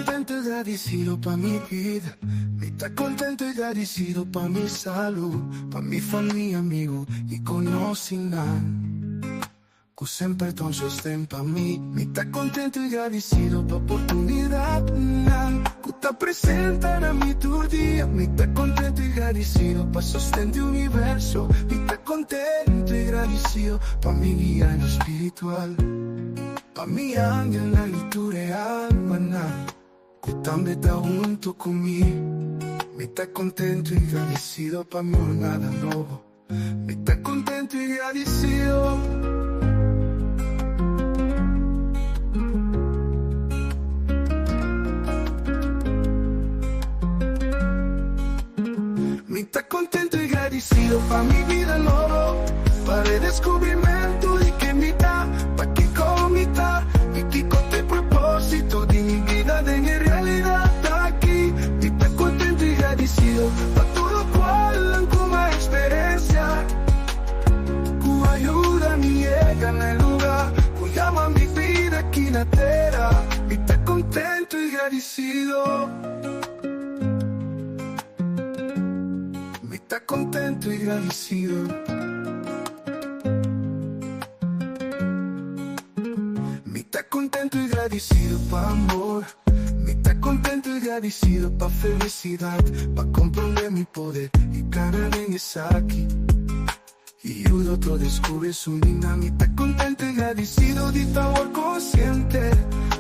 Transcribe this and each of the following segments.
contento y agradecido pa' mi vida. Mi está contento y agradecido pa' mi salud, pa' mi familia, amigo y conoscinan. Que sempre ton sostén pa' mi está contento y agradecido pa' oportunidad. Que está presente en mi tu día. Mi está contento y agradecido pa' sostén de universo. Mi está contento y agradecido pa' mi guía en lo espiritual. Pa' mi ángel en la luz real, maná. Que también está junto conmigo. Mi está contento y agradecido pa' mi nada nuevo. Mi está contento y agradecido. Mi está contento y agradecido pa' mi vida nuevo. Para el descubrimiento de que mi está, pa' que comita. Y que con el propósito de mi vida de mi realidad está aquí. Mi está contento y agradecido pa' todo cual como experiencia. Que ayuda mi llega en el lugar. Que llama mi vida aquí en la tierra. Mi está contento y agradecido. Está contento y agradecido. Mi está contento y agradecido pa' amor. Mi está contento y agradecido pa' felicidad. Pa' comprender mi poder y cada vez es aquí. Y el otro descubre su linda. Mi está contento y agradecido de favor consciente.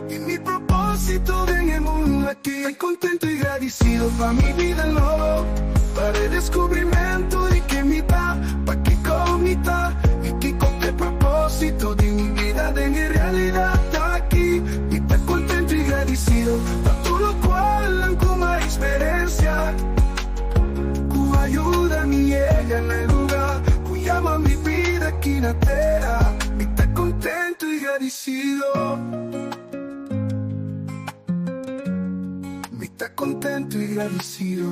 Y mi propósito en el mundo aquí. Estoy contento y agradecido pa' mi vida nueva. Para el descubrimiento de que mi está, pa' que comita. Y que con el propósito de mi vida de mi realidad está aquí. Y estoy contento y agradecido pa' todo lo cual como experiencia. Que ayuda mi llega en el lugar. Que llama mi vida aquí en la tierra. Y estoy contento y agradecido. Mi está contento y agradecido.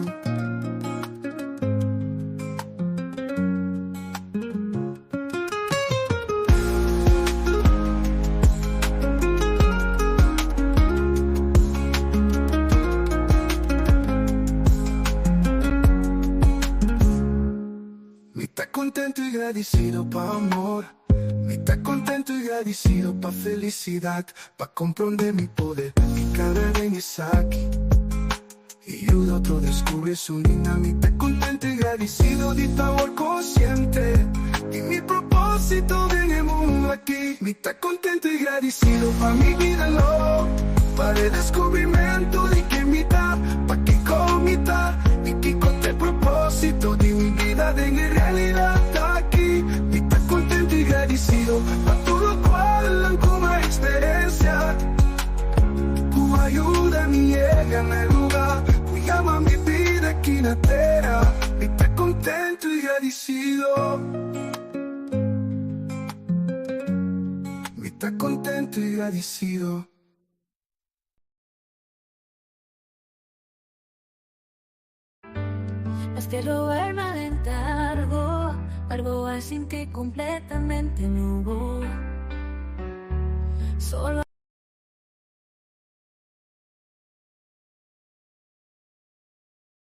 Mi está contento y agradecido pa' amor. Mi está contento y agradecido pa' felicidad. Pa' comprender mi poder y cada vez es aquí. Y el otro descubre su linda. Mi está contento y agradecido de favor consciente. Y mi propósito en el mundo aquí. Mi está contento y agradecido pa' mi vida nueva. Para el descubrimiento de que mi está, pa' que comita. Y que con el propósito de mi vida de mi realidad está aquí. Mi está contento y agradecido pa' todo cual como experiencia. Que ayuda mi llega en el lugar. Que llama mi vida aquí en la tierra. Mi está contento y agradecido. Mi está contento y agradecido. Spero verme alentargo, algo así que completamente nuevo. Solo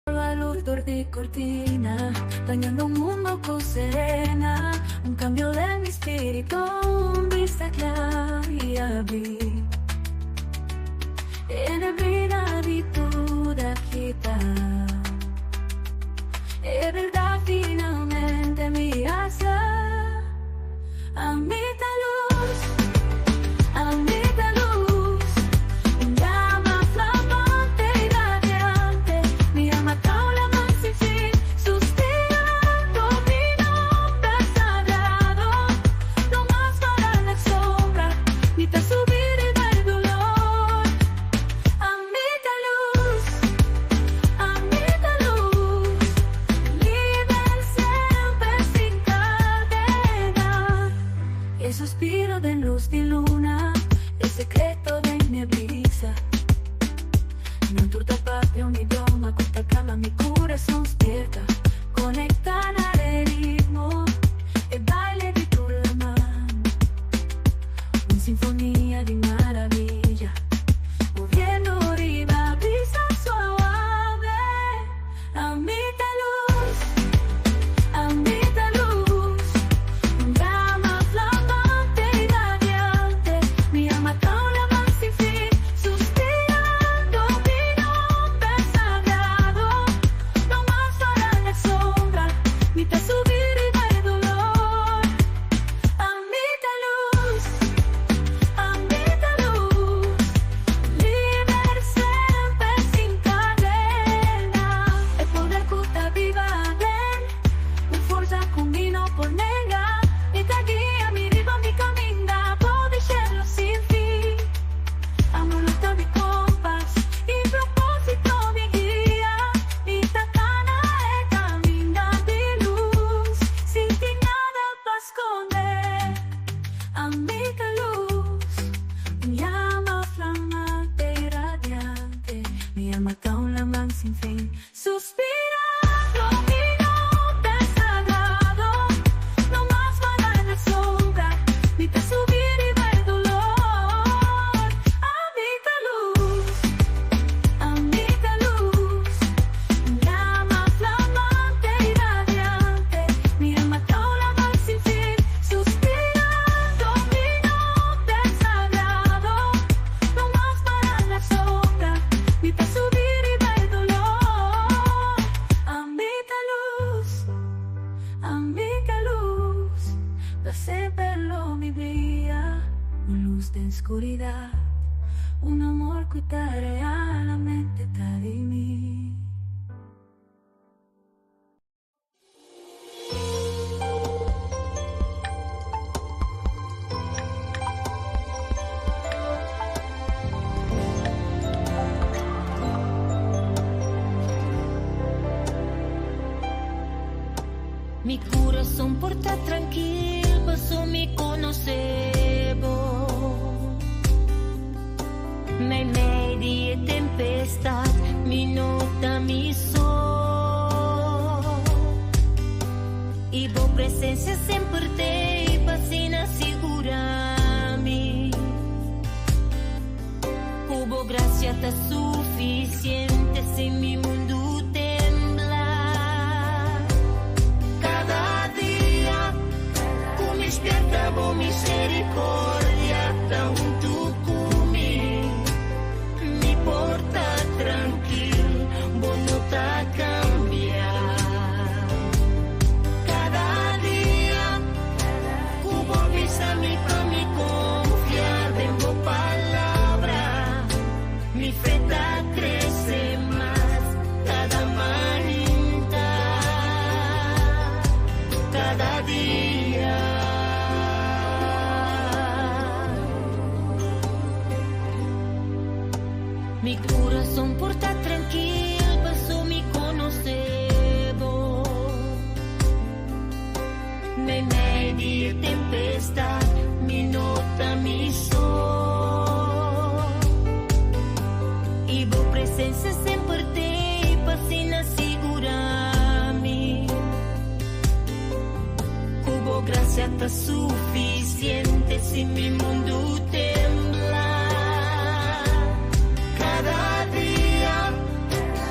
al luz de cortina, bañando un mundo con serena. Un cambio de mi espíritu, un vista clara y abrir. En el vida di tu agita. Es verdad, finalmente mi asa. A mi luz, a mi luz. Un llama flamante y radiante. Mi alma caula más sin fin. Suspirando mi nombre sagrado. No más para la sombra, ni para subir y ver dolor. A mi luz, a mi luz. El suspiro de luz y luna, el secreto de mi brisa. Non turta parte un idioma, questa calma mi corazón despierta. Conectan al ritmo, el baile de tu la mano. Una sinfonía de maravilla, moviendo arriba. amiga luz, llama flamante y radiante, mi alma está un lamán sin fin, suspirando minuto sagrado, no más para en la sombra, ni te subir y ver dolor, amiga luz, llama flamante y radiante, mi alma está un lamán sin fin, suspirando minuto sagrado, no más para en la sombra, ni te subir y ver dolor, amiga luz, da sempre mi día, una luz de oscuridad, un amor que está realmente está de mí. Mi corazón porta tranquilo, pasó mi conocebo. Me media tempestad, mi nota, mi sol. Y vos presencia sempre te, pasina segurami. Hubo gracia ta suficiente, sin mi mundo temblar. Cada día, con despierta vos misericordia, da un tucumi, mi porta tranquilo, vos no ta cambiar. Cada día, cubo visa mi pa mi confiar en vos palabra, mi fe ta crece más cada manita, cada día. Mi corazón porta tranquilo, pasó mi conocebo. Me media tempestad, mi nota, mi sol. Y vos presencia sempre te, pasina segurami. Hubo gracia ta suficiente, sin mi mundo temblar. Cada día,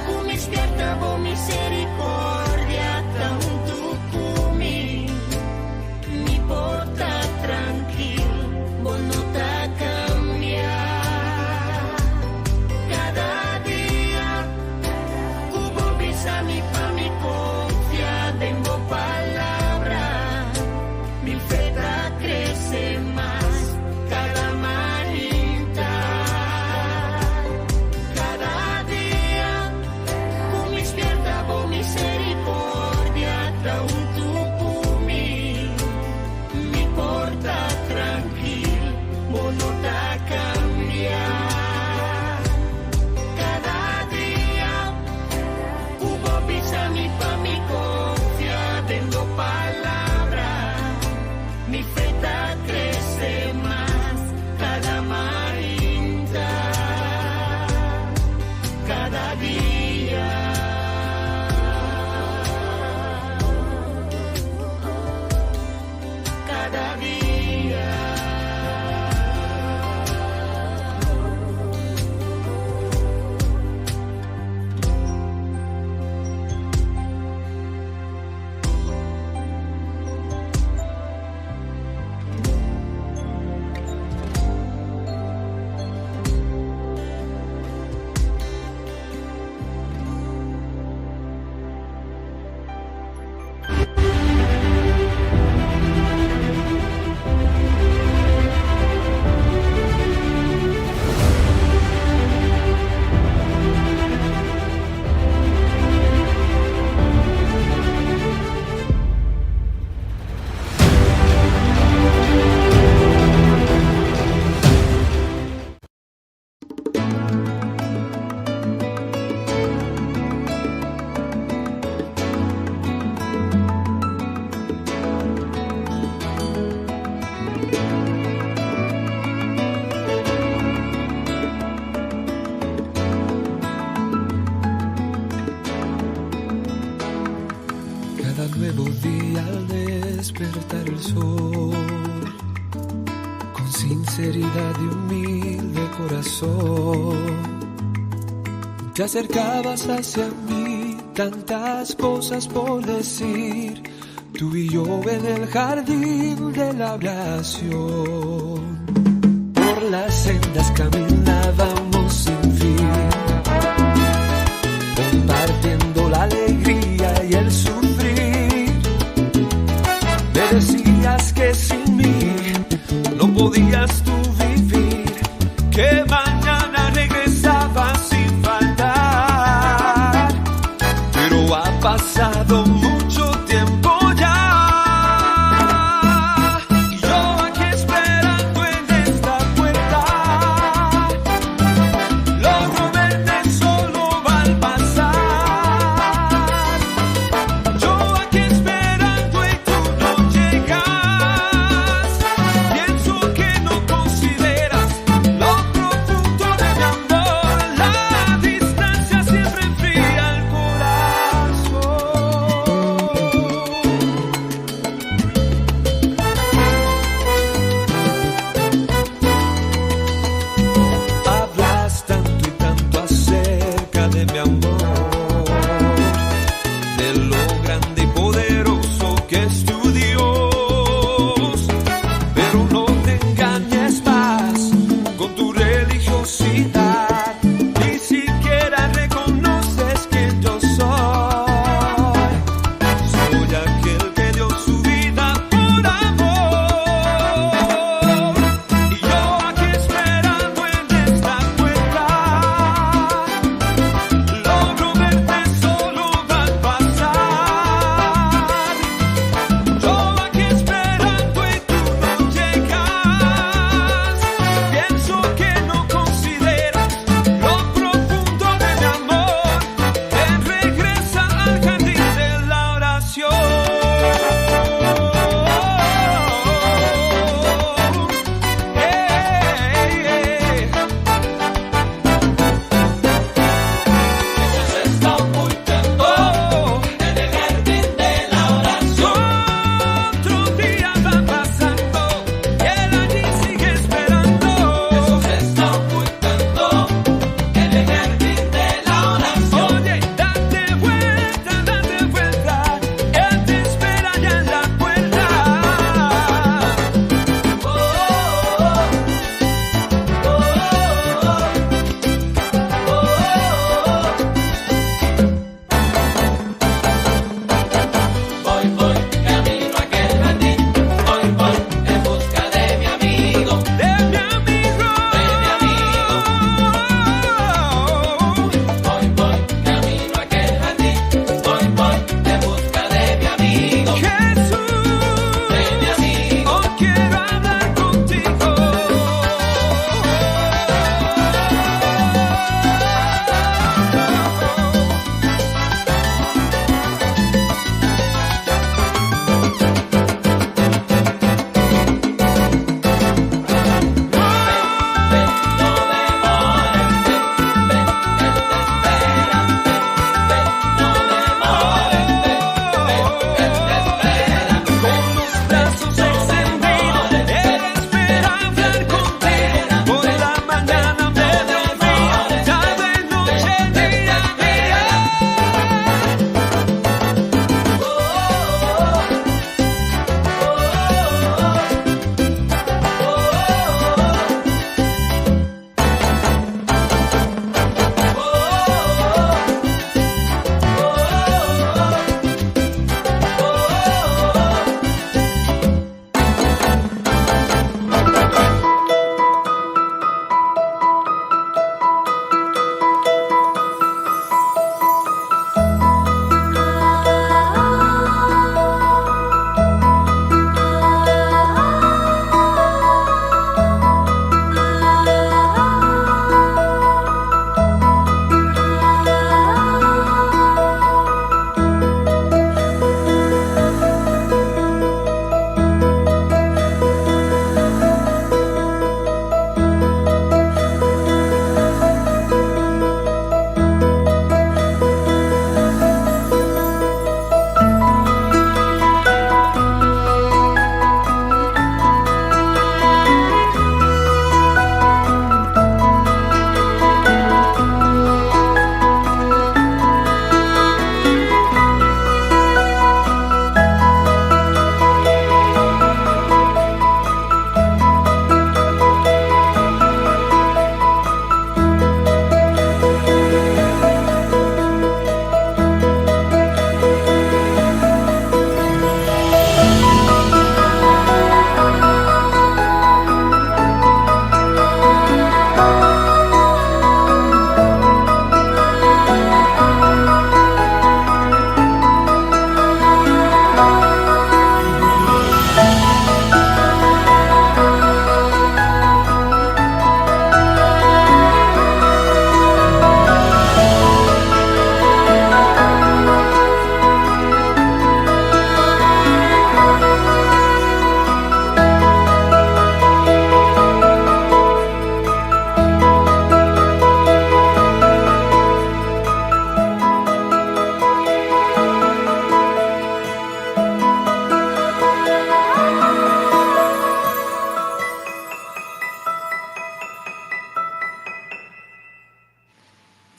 con despierta vos misericordia, da un tucumi, mi porta tranquilo, vos no ta cambiar. Cada día, cubo visa mi pa mi confiar en vos palabra, mi fe ta crece más cada manita. Cada día, con despierta vos misericordia, da un tucumi, mi porta tranquilo, vos no ta cambiar. Cada día, cubo visa mi pa mi confiar en vos palabra, mi fe ta crece más cada manita, cada día. Cada día. el sol, con sinceridad y humilde corazón. Te acercabas hacia mí, tantas cosas por decir, tú y yo en el jardín de la oración. Por las sendas caminábamos sin fin, compartiendo la alegría y el sufrir. Me decías que sin mí no podías tú vivir, que mañana regresabas sin faltar. Pero ha pasado mucho tiempo ya, y yo aquí esperando en esta puerta.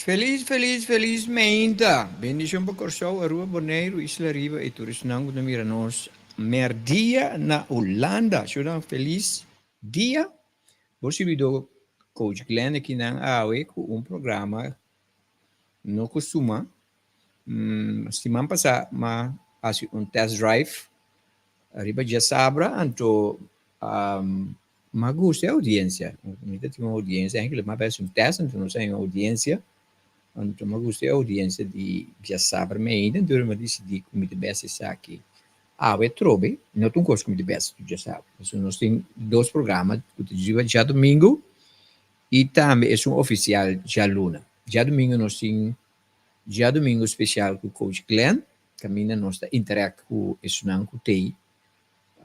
Felizmente. Bendición por Corsau, Aruba, Bonaire, Isla Riba e Turisnango de Miranos. Merdia na Holanda. Zodat feliz dia. Você viu Coach Glenn aqui na AUE com programa no costuma. Semana passada, mas test drive. Arriba já sabra, então mas gostei da audiência. Muita tinha uma audiência, ainda mais parece teste, então não sei uma audiência. Então, mas gostei da audiência de já sabra, mas ainda durante eu decidi como de best aqui. Eu trobe, não tem coisa como de best, tu já sabe. Então, nós temos dois programas, que já domingo e também é oficial já luna. Já domingo nós temos já domingo especial com o Coach Glenn, caminha nós interage com o estudante com TI,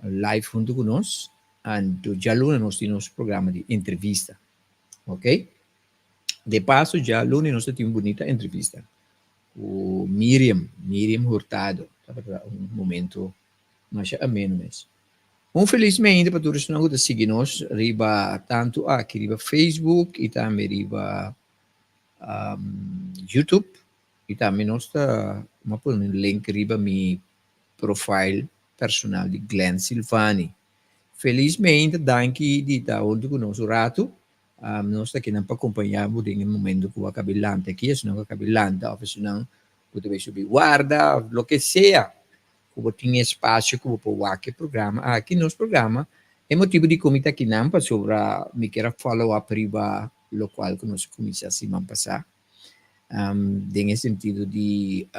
live junto com nós, e já luna nós temos programa de entrevista, ok? De passo, já luna nós temos uma bonita entrevista com Miriam Hurtado, momento mais ameno mesmo. Felizmente para todos nós que seguem nós, riba tanto aqui riba Facebook e também riba YouTube. E também nós vamos pôr um link riba meu profile personal de Glenn Silvani. Felizmente, danke de estar onde conosco rato. Nós estamos aqui para acompanhar em momento que o cabilante aqui, se não o cabilante, ou se não, você subir guarda, o que seja. Que tem espaço que você pode programa. Aqui nosso programa é motivo de comitê aqui não para sobre me queira follow-up riba lo qual que nós começamos a semana passada. Nesse sentido de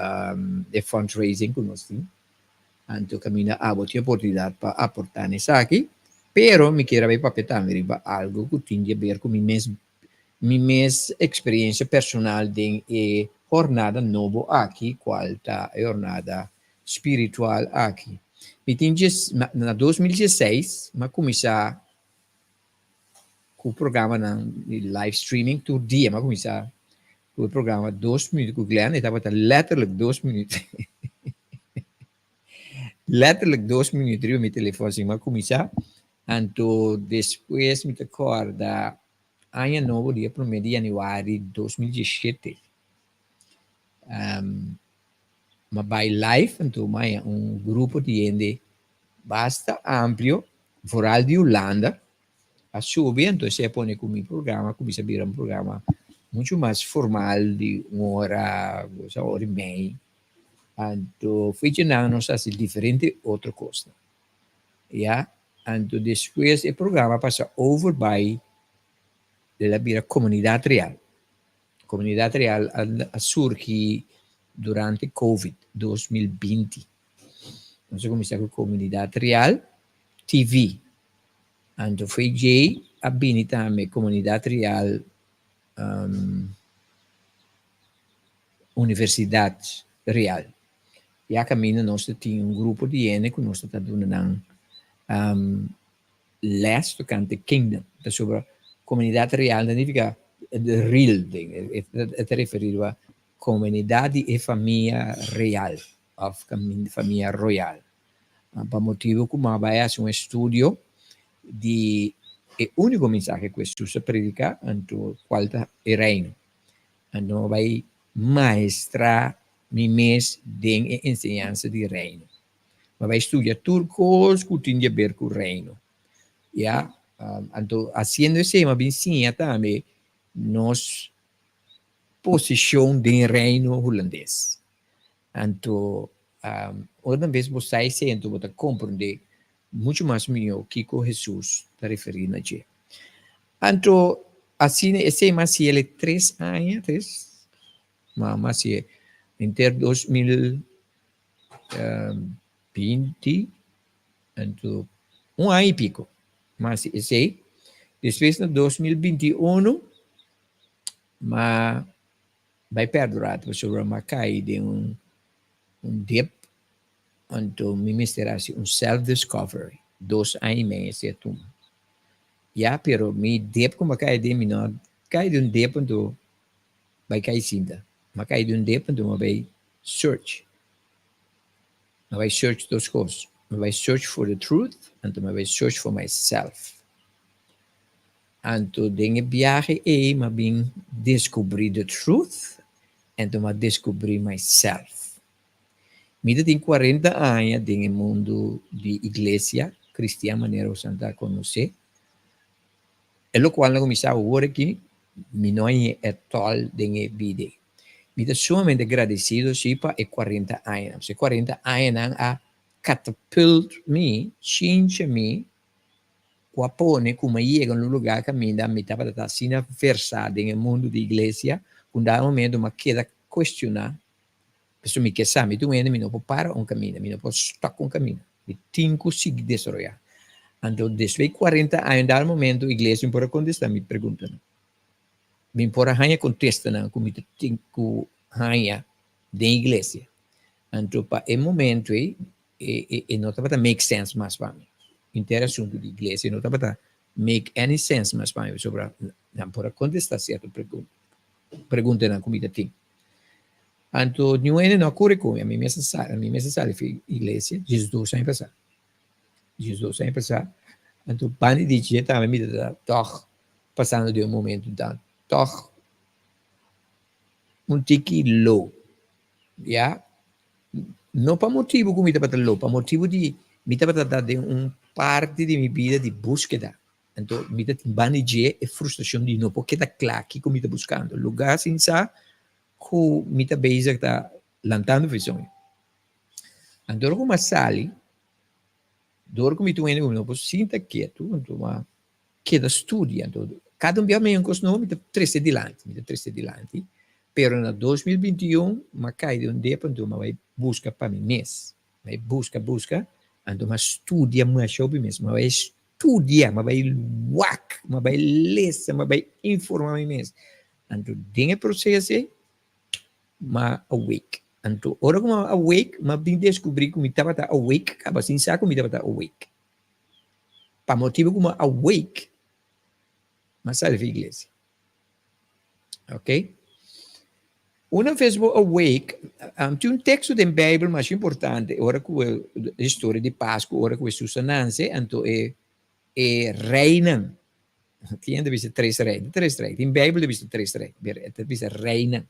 fundraising que nós temos. Então, caminha a boa oportunidade para aportar nisso aqui, pero me quero ver para também algo que tem a ver com minha experiência personal de jornada nova aqui, qual está a jornada espiritual aqui. Me tinha na 2016, mas começar com o programa de live streaming todo dia, mas começar o programa 2 minutos com o Glenn, estava letterlijk 2 minutos. Letterlijk 2 minutos eu me telefone assim, mas começar. Então, depois me recorda, ano novo, dia 1 de janeiro de 2017. Mas vai live, então, grupo de gente bastante amplo, fora de Holanda, a subir, então, se põe com o meu programa, começa a virar programa muito mais formal, de uma hora e meia. Então, foi de nós assim, diferente outra coisa. Yeah? Então, depois, o programa passa over by a comunidade real. A comunidade real surgiu durante Covid 2020. Nós começamos com a comunidade real TV. Então, foi já a também comunidade real universidade real. E a caminho nós temos grupo de gente que nós estamos dando les tocante kingdom, sobre a comunidade real, não fica real thing, é referido a comunidade e família real, ou família royal. Para motivo que vai fazer um estudo de o único mensagem que Jesus predica, então qual é o reino. Então vai maestrar mes de enseñanza de reino. Mas vai estudar turcos que tem a ver com o reino. Yeah? Então, haciendo isso, mas ensina também nos posição do reino holandês. Então, outra vez você sente, você compreende muito mais melhor que Jesus está referindo a ti. Então, assim, esse mas ele 3 anos, mas entre 2020, então, ano e pico. Mas esse, depois de 2021, mas vai perdurar, sobre uma caída de dip, então, me misturase self-discovery, 2 anos e meio, esse é tudo. Pero me dip, como cai de menor, cai de dip, então, vai cair cinta. Mas cai de dip, então, vai search. Mas vai search duas coisas. Mas vai search for the truth, então, vai search for myself. Anto dinge viaje ma bin descobrir the truth en to ma descobrir myself. Mida tem 40 anos dinge mundo de igreja cristiana maneira santa conhecer. E lo qual começava agora que mi noi é tol dinge vide. Mida sumamente agradecido sim para 40 anos. Se 40 anos a catapult me, change me, quapone como chega no lugar que me estava da sina versada no mundo da igreja, quando há um momento uma queda questionar, pessoa me quer saber, tu ainda me não pode parar um caminho, me não pode estar um caminho, me tem que seguir desarrollar. Então, desde 40 anos, dá um momento, a igreja me pode contestar, me pergunta, me pode arranhar contesta, como eu tenho que arranhar da igreja. Então, para esse momento, não estava make sense mais para mim. Interação de igreja não estava make any sense mais para mim sobre não pode contestar certa pergunta como eu tenho. Então, não ocorre com a minha mesa sala foi igreja, Jesus sem passar. Jesus sem passar. Então, pane de dia também me dá toch passando de um momento da toch tique low. Já não para motivo como eu estava low, para motivo de me estava de parte de minha vida de búsqueda. Então, me estava banijé e frustração de não porque está claro que como eu estava buscando lugar sem sa que me estava bezig está lantando visão. Então, como sali, dor como eu ainda não posso sinta quieto, então uma queda estudia, então cada dia me encosto me está 13 dilante, pero na 2021 me cai de dia para então vai busca para mim mês, vai busca, então mas estudia mais sobre mesmo, vai estudia, mas vai whack, mas vai ler, mas vai informar mesmo, então dinhe processo, mas awake. Então, ora como awake, mas bem descobrir como estava awake, acaba sem saber como estava awake. Para motivo como awake, mas sai da igreja. Ok? Uma vez vou awake, tem um texto da Bíblia mais importante, ora com a história de Páscoa, ora com a Susananse, então é reina. Tinha de ser três reis. Em Bíblia deve ser três reis, deve ser reina.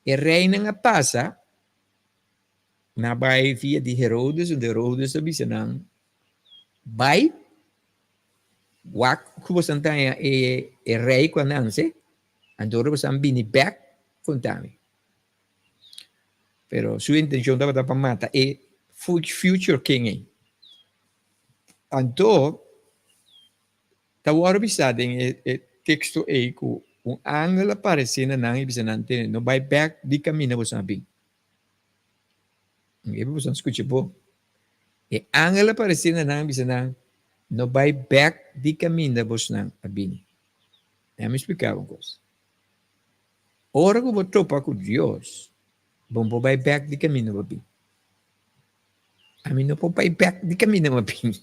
E reina passa na baía de Herodes, onde Herodes disse não, vai, que você não tem rei quando nasce, então você não vem back com tami. Pero sua intenção estava para matar e future king. Então, estava avisado em texto aí que um ángel aparecendo na ibisante no vai back de caminho você sabe. E você escuta bom. E ángel aparecendo na ibisante no vai back de caminho você sabe. Eu me explicava uma coisa. Ora que você topa com Deus, bom vai back de caminho você. A mim não pode vai back de caminho você.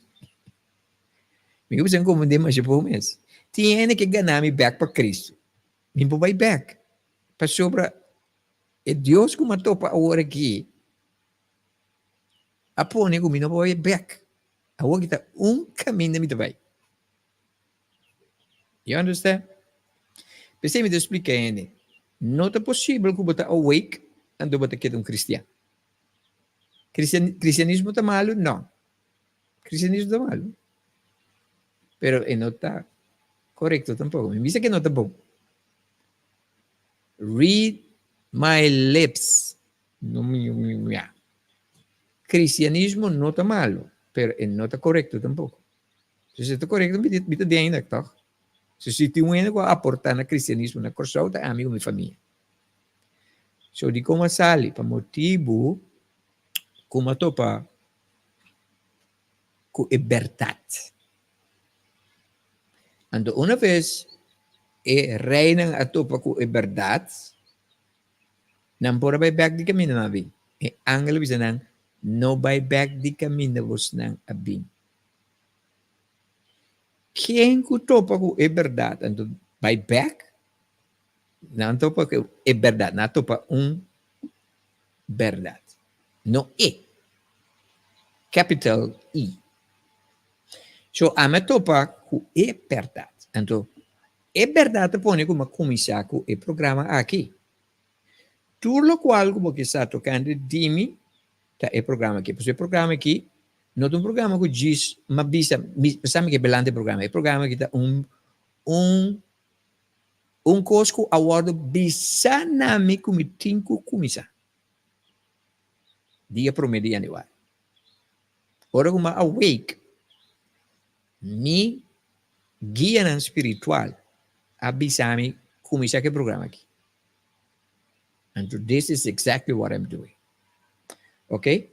Me você não compreende mais por mês. Tinha que ganhar me back para Cristo. Não vai back. Para sobre Deus que matou para agora aqui. Apone que não vai back. Agora que está caminho me vai. You understand? Pensei me explicar ainda. Não é possível que você awake e você quede cristiano. Cristianismo está malo? Não. Cristianismo está malo. Pero não está correto tampoco. Me dice que não está bom. Read my lips. Cristianismo não está malo, pero não está correto tampoco. Se está correto, me está de ainda, tá? Se tem um a aportar no cristianismo, na corção, tá amigo da família. So, de como sali, para motivo, como topa, com liberdade. Então, uma vez, reina a topa com liberdade, não pode vai back de caminho na vida. E angelo bisa nang no vai back de caminho vos nang abin. Quem que topa com liberdade, então vai back, não topa com liberdade, não topa verdade. Não é. Capital I. So, a me topa com verdade. Então, é verdade pone como começar com o programa aqui. Tudo o qual como que está tocando de mim, tá é programa aqui. Porque o programa aqui, não é um programa que diz, mas sabe que é belante programa. É programa que está um cosco a word bisa nami como tinko começar. Dia promedia ne vai. Ora como awake, mi guia nan espiritual, abisami começar que programa aqui. And this is exactly what I'm doing. Okay?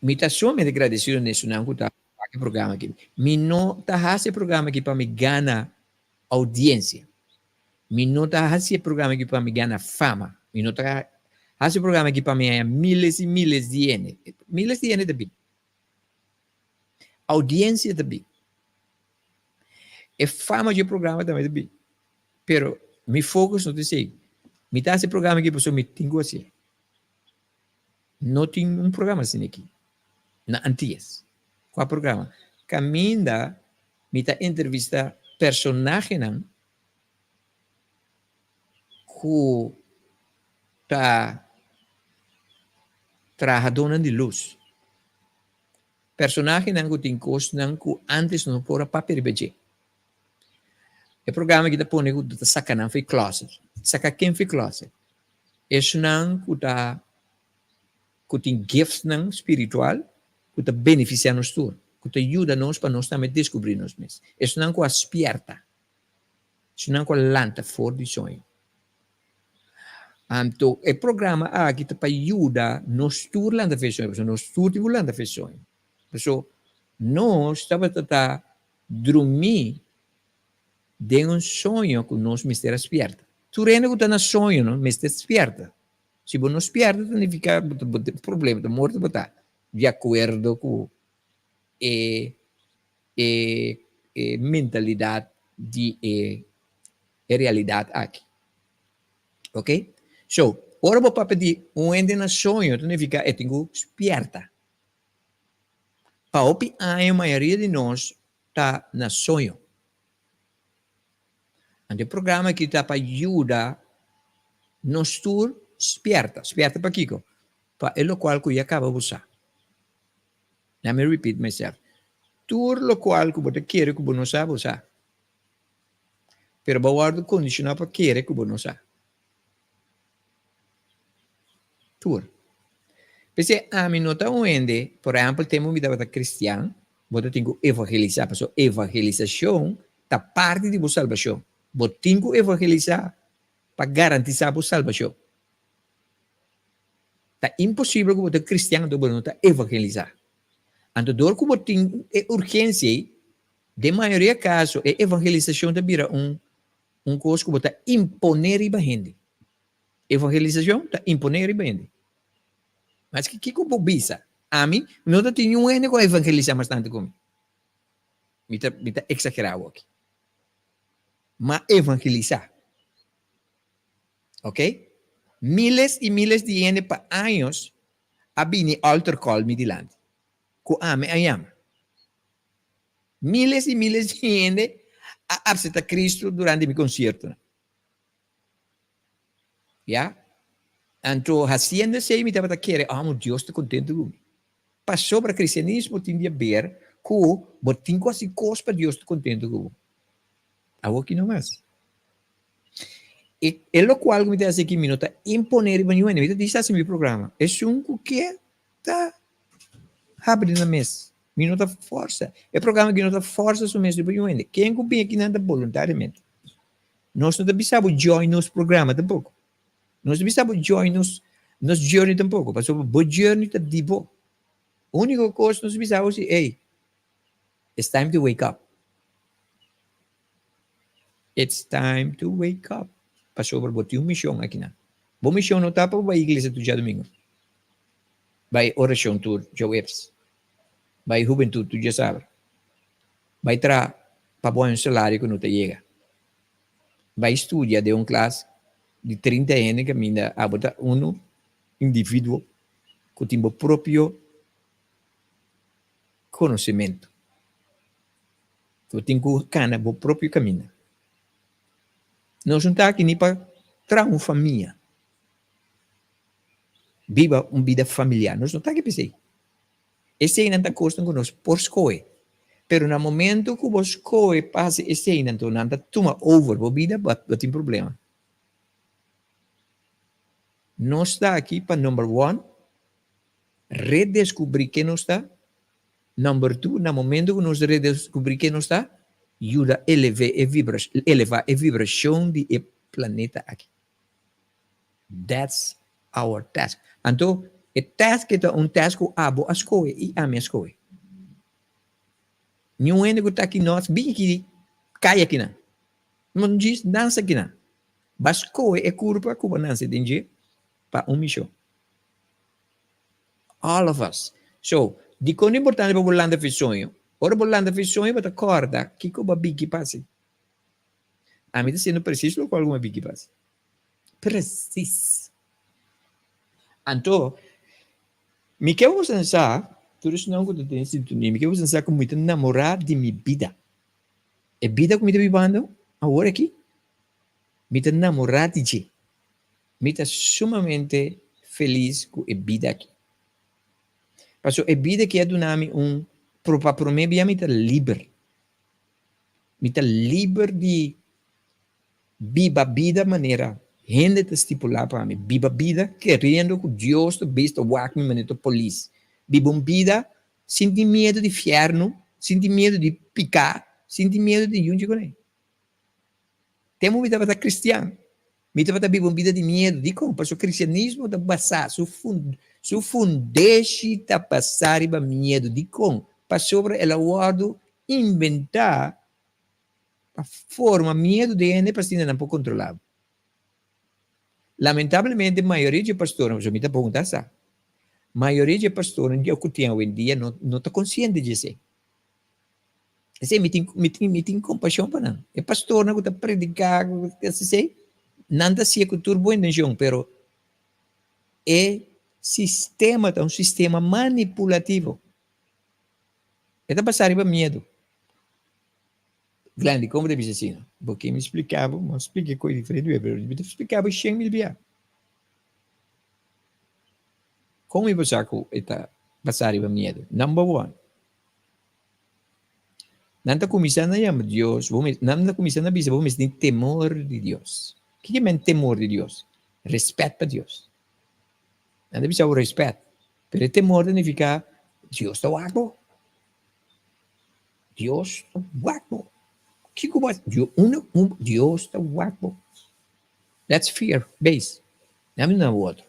Me tá somente agradecido nesse não que tá aqui programa aqui. Me não tá esse programa aqui para me ganhar audiência. Me não tá esse programa aqui para me ganhar fama. Me não tá esse programa aqui para me ganhar miles e miles de ienes. Miles de ienes também. Audiência também. É fama de programa também. Pero me foco no dizer, me dá esse programa aqui para me tenho assim. Não tem um programa assim aqui. Na antigas. Qual programa? Caminda, me dá entrevista personagem não que tá trajadona de luz. Personagem não que tem coisa não que antes não pôra papel beje. O programa que está pondo que saca não foi closet. Saca quem foi closet. Isso não que tem gifts não espiritual que está beneficiando nós todos. Que te ajuda nós para nós também descobrir nós mesmos. Isso não que aspierta. Isso não que lanta fora de sonho. Então, o programa aqui está para ajudar nós todos a fazer sonho. Nós todos a fazer sonho. Então, nós estamos a dormir de um sonho que nós mistério despierta. Tu reina que está no sonho, não? Mistério despierta. Se você não despierta, significa que o problema da morte está de acordo com a mentalidade de realidade aqui. Ok? So, ora vou pedir ende no sonho, significa que tenho despierta. Para a maioria de nós está no sonho. O programa que está para ajudar nós todos despierta para Kiko, para o qual que eu acabo de usar. Let me repeat myself. Tudo o qual que você quer que você não sabe usar. Pero você condicionar para querer que você não sabe. Tudo. Porque a mim não está onde, por exemplo, temos uma vida cristã, você tem que evangelizar, porque evangelização está parte de sua salvação. Você tem que evangelizar para garantizar a sua salvação. Está impossível que você cristão não está evangelizar. Então, dor que você tem urgência, de maioria caso, a evangelização vira coisa que você está imponer e gente. Evangelização está imponer e gente. Mas que você bisa? A mim, não tem um ano que evangelizar bastante comigo. Me está exagerado aqui. Mas evangelizar. Ok? Miles e miles de anos para anos, a bini alter call me dilante. Que ame a llama. Miles e miles de anos a aceitar Cristo durante meu concerto. Já? Então, haciendo se me estava a querer, Deus está contente comigo. Passou para o cristianismo, tinha a ver que você tem quase coisa para Deus está contente comigo. Algo aqui não mais. E o qual me diz aqui, me está imponer e banho, me diz assim meu programa. É um que está abrindo na mesa. Me nota força. É programa que nota força sobre mês de banho. Quem copia aqui nada voluntariamente. Nós não precisamos join nos programas tampouco. Nós precisamos join nos journey tampouco. Porque o journey está divo. A única coisa que nós precisamos é, hey, it's time to wake up. It's time to wake up. Passou por botar uma missão aqui na. Boa missão não está para a igreja do dia domingo. Vai oração tu já webs. Vai juventude tu já sabe. Vai tra para bom salário que não te chega. Vai estudar de uma classe de 30 anos que ainda a botar indivíduo que tem o próprio conhecimento. Tu tem que cana o próprio caminho. Nós não está aqui nem para trazer uma família. Viva uma vida familiar. Nós não está aqui para isso. Esse aí não está costando conosco por escolha. Pero no momento que você escolhe, passa esse aí, então não está toma over a vida, não tem problema. Nós está aqui para, number one, redescobrir quem nós está. Number two, no momento que nós redescobrir quem nós está, ajuda a elevar a vibração do planeta aqui. That's our task. Então, o task é um task que abo a escolha e a minha escolha. Não é que está aqui nós, bem aqui, cai aqui não. Não diz, dança aqui não. Mas escolha é curva, que dança, entende? Para uma missão. All of us. So, di quando é importante para volando a sonho. Ora volando a sonho, você acorda que como big que passa. A mim está sendo preciso com alguma big que passa. Preciso. Então, me quero pensar, tudo isso não que tem sintonia, me quero pensar como eu namorar de minha vida. A vida que eu estou vivendo, agora aqui, me estou namorar de ti. Me estou sumamente feliz com a vida aqui. Porque a vida que é do nome para mim, me está livre. Me está livre de viver a vida de maneira gente está estipular para mim. Viva a vida querendo que Deus te besta o me maneira polícia. Viva uma vida sem medo de inferno, sem medo de picar, sem medo de junto com ele. Temos uma vida para cristiano. Me para viver uma vida de medo. De como? Porque o cristianismo está basado, su fundeixe está basado para medo. De como? Para sobre el aguardo inventar a forma medo de gente para ser não pode controlar. Lamentavelmente, a maioria de pastores, eu me pergunto assim, a maioria de pastores que eu tenho hoje em dia não está consciente disso. Assim, me tem compaixão para não. É pastor não está predicar, assim, não está se com turbo intenção, pero é sistema, é um sistema manipulativo. É passar para medo. Grande, como deve ser assim? Porque me explicava, mas expliquei coisa diferente, mas me explicava 100 mil vezes. Como eu vou passar para medo? Number one. Não está começando a chamar Deus, não está começando a dizer, vamos ter temor de Deus. O que é temor de Deus? Respeito para Deus. Não deve ser o respeito. Pero temor significa Deus está guapo. Deus está guapo. Que Deus está guapo. That's fear, base. Não é o outro.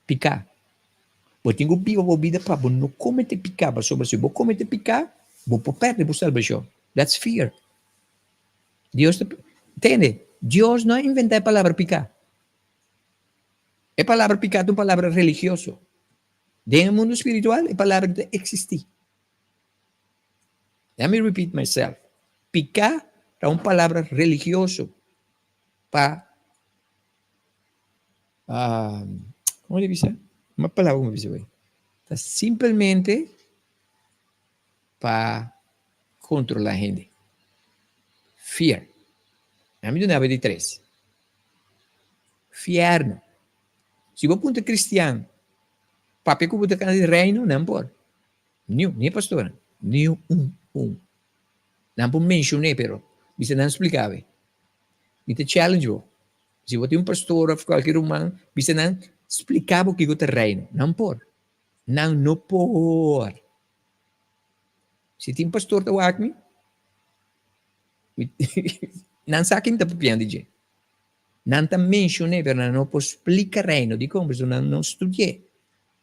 Picar. Eu tenho que viver a vida para não cometer picar. Mas sobre se eu cometer picar, vou perder a salvação. That's fear. Deus, entende? Deus não inventou a palavra picar. A palavra picar é uma palavra religiosa. Dentro do mundo espiritual, a palavra de existir. Let me repeat myself. Picar é uma palavra religiosa para como deve ser? Uma palavra como deve ser. Está simplesmente para controlar a gente. Fear. A mim não é de 3. Fierno. Se você aponta cristiano, papel que você está de reino, não pode. Nem pastor. Nem Não pode mencionar, pero você não explicava. Você challenge. Se você tem pastor ou qualquer humano, você não explicava o que é o reino. Não pode. Não pode. Se tem pastor da WACMI, não sabe quem está copiando de gente. Não está mencionando, pero não pode explicar reino. De como você não estudei.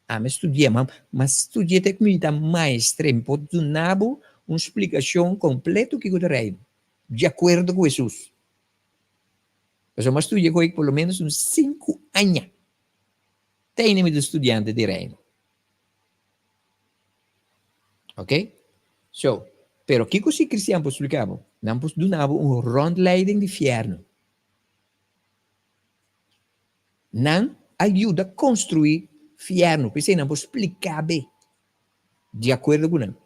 Mas estudei, mas estudei até que está mais extremo. Pode dar uma explicação completa do que é o reino. De acordo com Jesus. Mas estudei com ele pelo menos uns 5 anos. Tem de estudante de reino. Ok? So, pero o que os cristianos explicavam? Não davam rondleiding de inferno. Não ajuda a construir inferno. Porque não explicar bem. De acordo com não.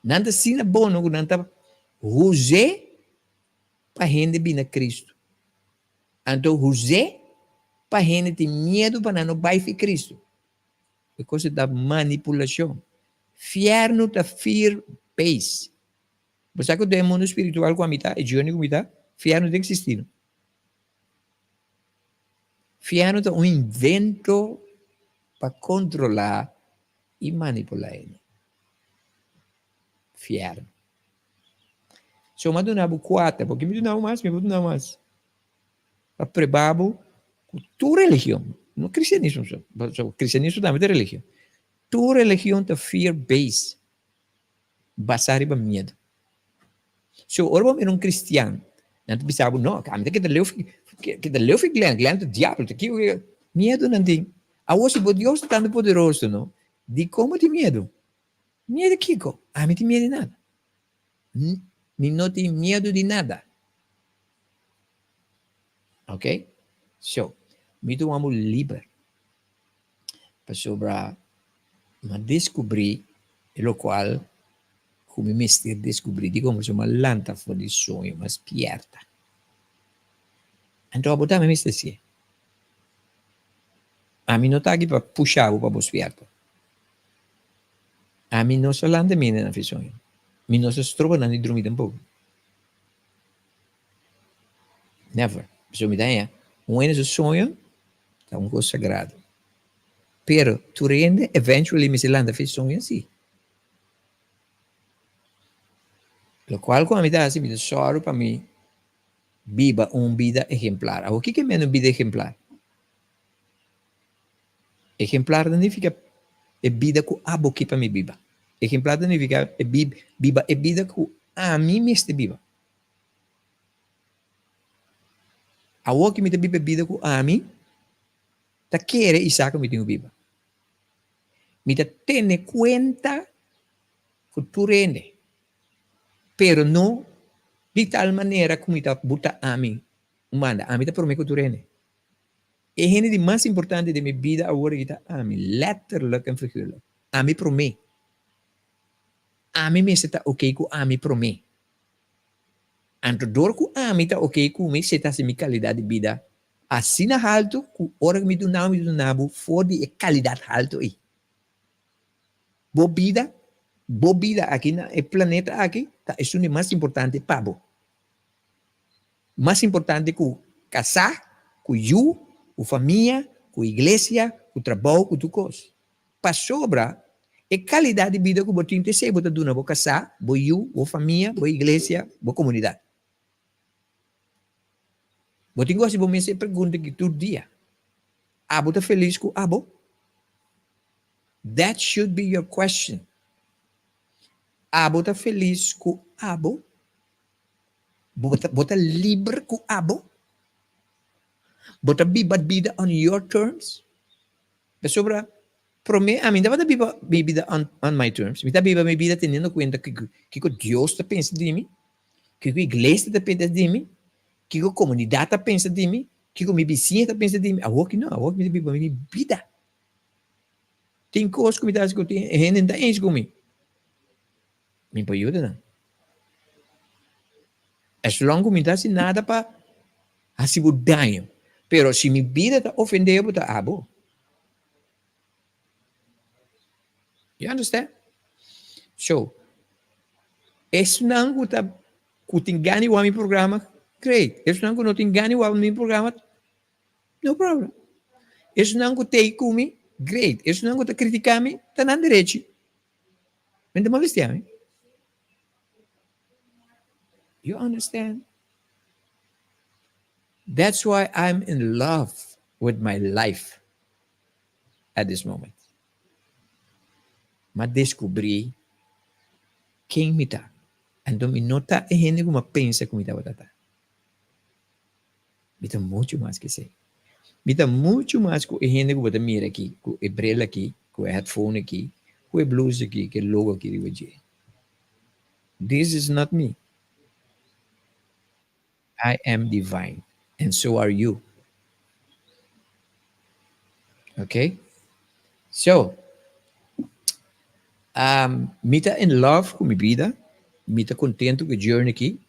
Nanta sina bono, nanta José para gente bina Cristo. Então, José para gente tem medo para não baife Cristo. É coisa da manipulação. Fiar no ta fear base. Você que o mundo espiritual com a mitad, e eu com a mitad, fiar não tem existido. Fiar não é um invento para controlar e manipular ele. Fiar. Se eu mando na buquata, porque me dá mais, me dá mais. Para prebabo, tua religião, não cristianismo, só cristianismo também é religião. Tua religião é fear base, basada em medo. Se eu era um cristiano, não pensava, não, a mim que te leu Glenn do diabo, que medo não tem. A você Deus é tão poderoso, não? De como tem medo? Medo Kiko, a mim tem medo de nada. Me não tem medo de nada. Ok? So, me tomamos livre para sobrar, mas descobrir o qual come mestre descobrir di come sono lanta fuori il sogno, ma spierta. Então, a botar me mestre sì. A mi non tagli per pushare per spierta. A mi non so lante mene na fisogno. Mi non so trova na dormire un po'. Never. So mi dai, un è sonho, è un cosa sagrado. Pero tu rende, eventually mi si landa fisogno, sì. Lo qual come mi dà si mi dà solo per me viva una vita ejemplar. O che è meno vida ejemplar? Ejemplar significa è vida che abo che per me viva. Ejemplar significa è viva è vida che a me mi sta viva. A o che mi dà viva vida che a me ta quiere y saca mi tengo viva. Mi dà tiene cuenta che tu rende. Pero no de tal maneira como está buta a mim, manda, a mim está prometo tu rene. É a de mais importante de minha vida agora que está a mim, letterlijk en figuurlijk. A mim promet. A mim me está ok com a mim promet. Anto door com a mim está ok com me está se minha qualidade de vida. Assim na alto, com hora que me do nabo, for de qualidade alto aí. Boa vida aqui no planeta aqui, tá, isso é mais importante para você. Mais importante que casar, com eu, com família, com igreja, com trabalho, com tudo coisa. Para sobra, é qualidade de vida que você tem que ser, você duna, você casar, você eu, você família, você igreja, você comunidade. Você tem que fazer uma pergunta que todo dia. Você está feliz com abo? That should be your question. Você está feliz com abo? Você está livre com abo? Você está vivendo on your terms? Sobre, para mim, a mim deve viver minha vida on my terms. Me está vivendo minha vida tendo em conta que Deus está pensando de mim, que a igreja está pensando de mim, que a comunidade está pensando de mim, que a minha vizinha está pensando de mim. A que não, a que me vive minha vida. Tem coisas que me dá que eu tenho, e não está eens comigo. Me pode ajudar, não? As long como me dá nada para fazer dano. Pero se minha vida está ofendendo, está abo. You understand? So, isso não que te engane o meu programa, great. Isso não que não te engane o meu programa, no problem. Isso não que te come, great. Isso não que te critica-me, está na direita. Não te molesta-me. You understand? That's why I'm in love with my life at this moment. Mas descobri quem me está. Então, me nota a gente como pensa como está. Me dá muito mais que sei. Me dá muito mais que a gente como mira aqui, com a brela aqui, com a headphone aqui, com a blusa aqui, com o logo aqui de hoje. This is not me. I am divine, and so are you. Okay? So, Me está in love com minha vida, me está contento com a journey aqui.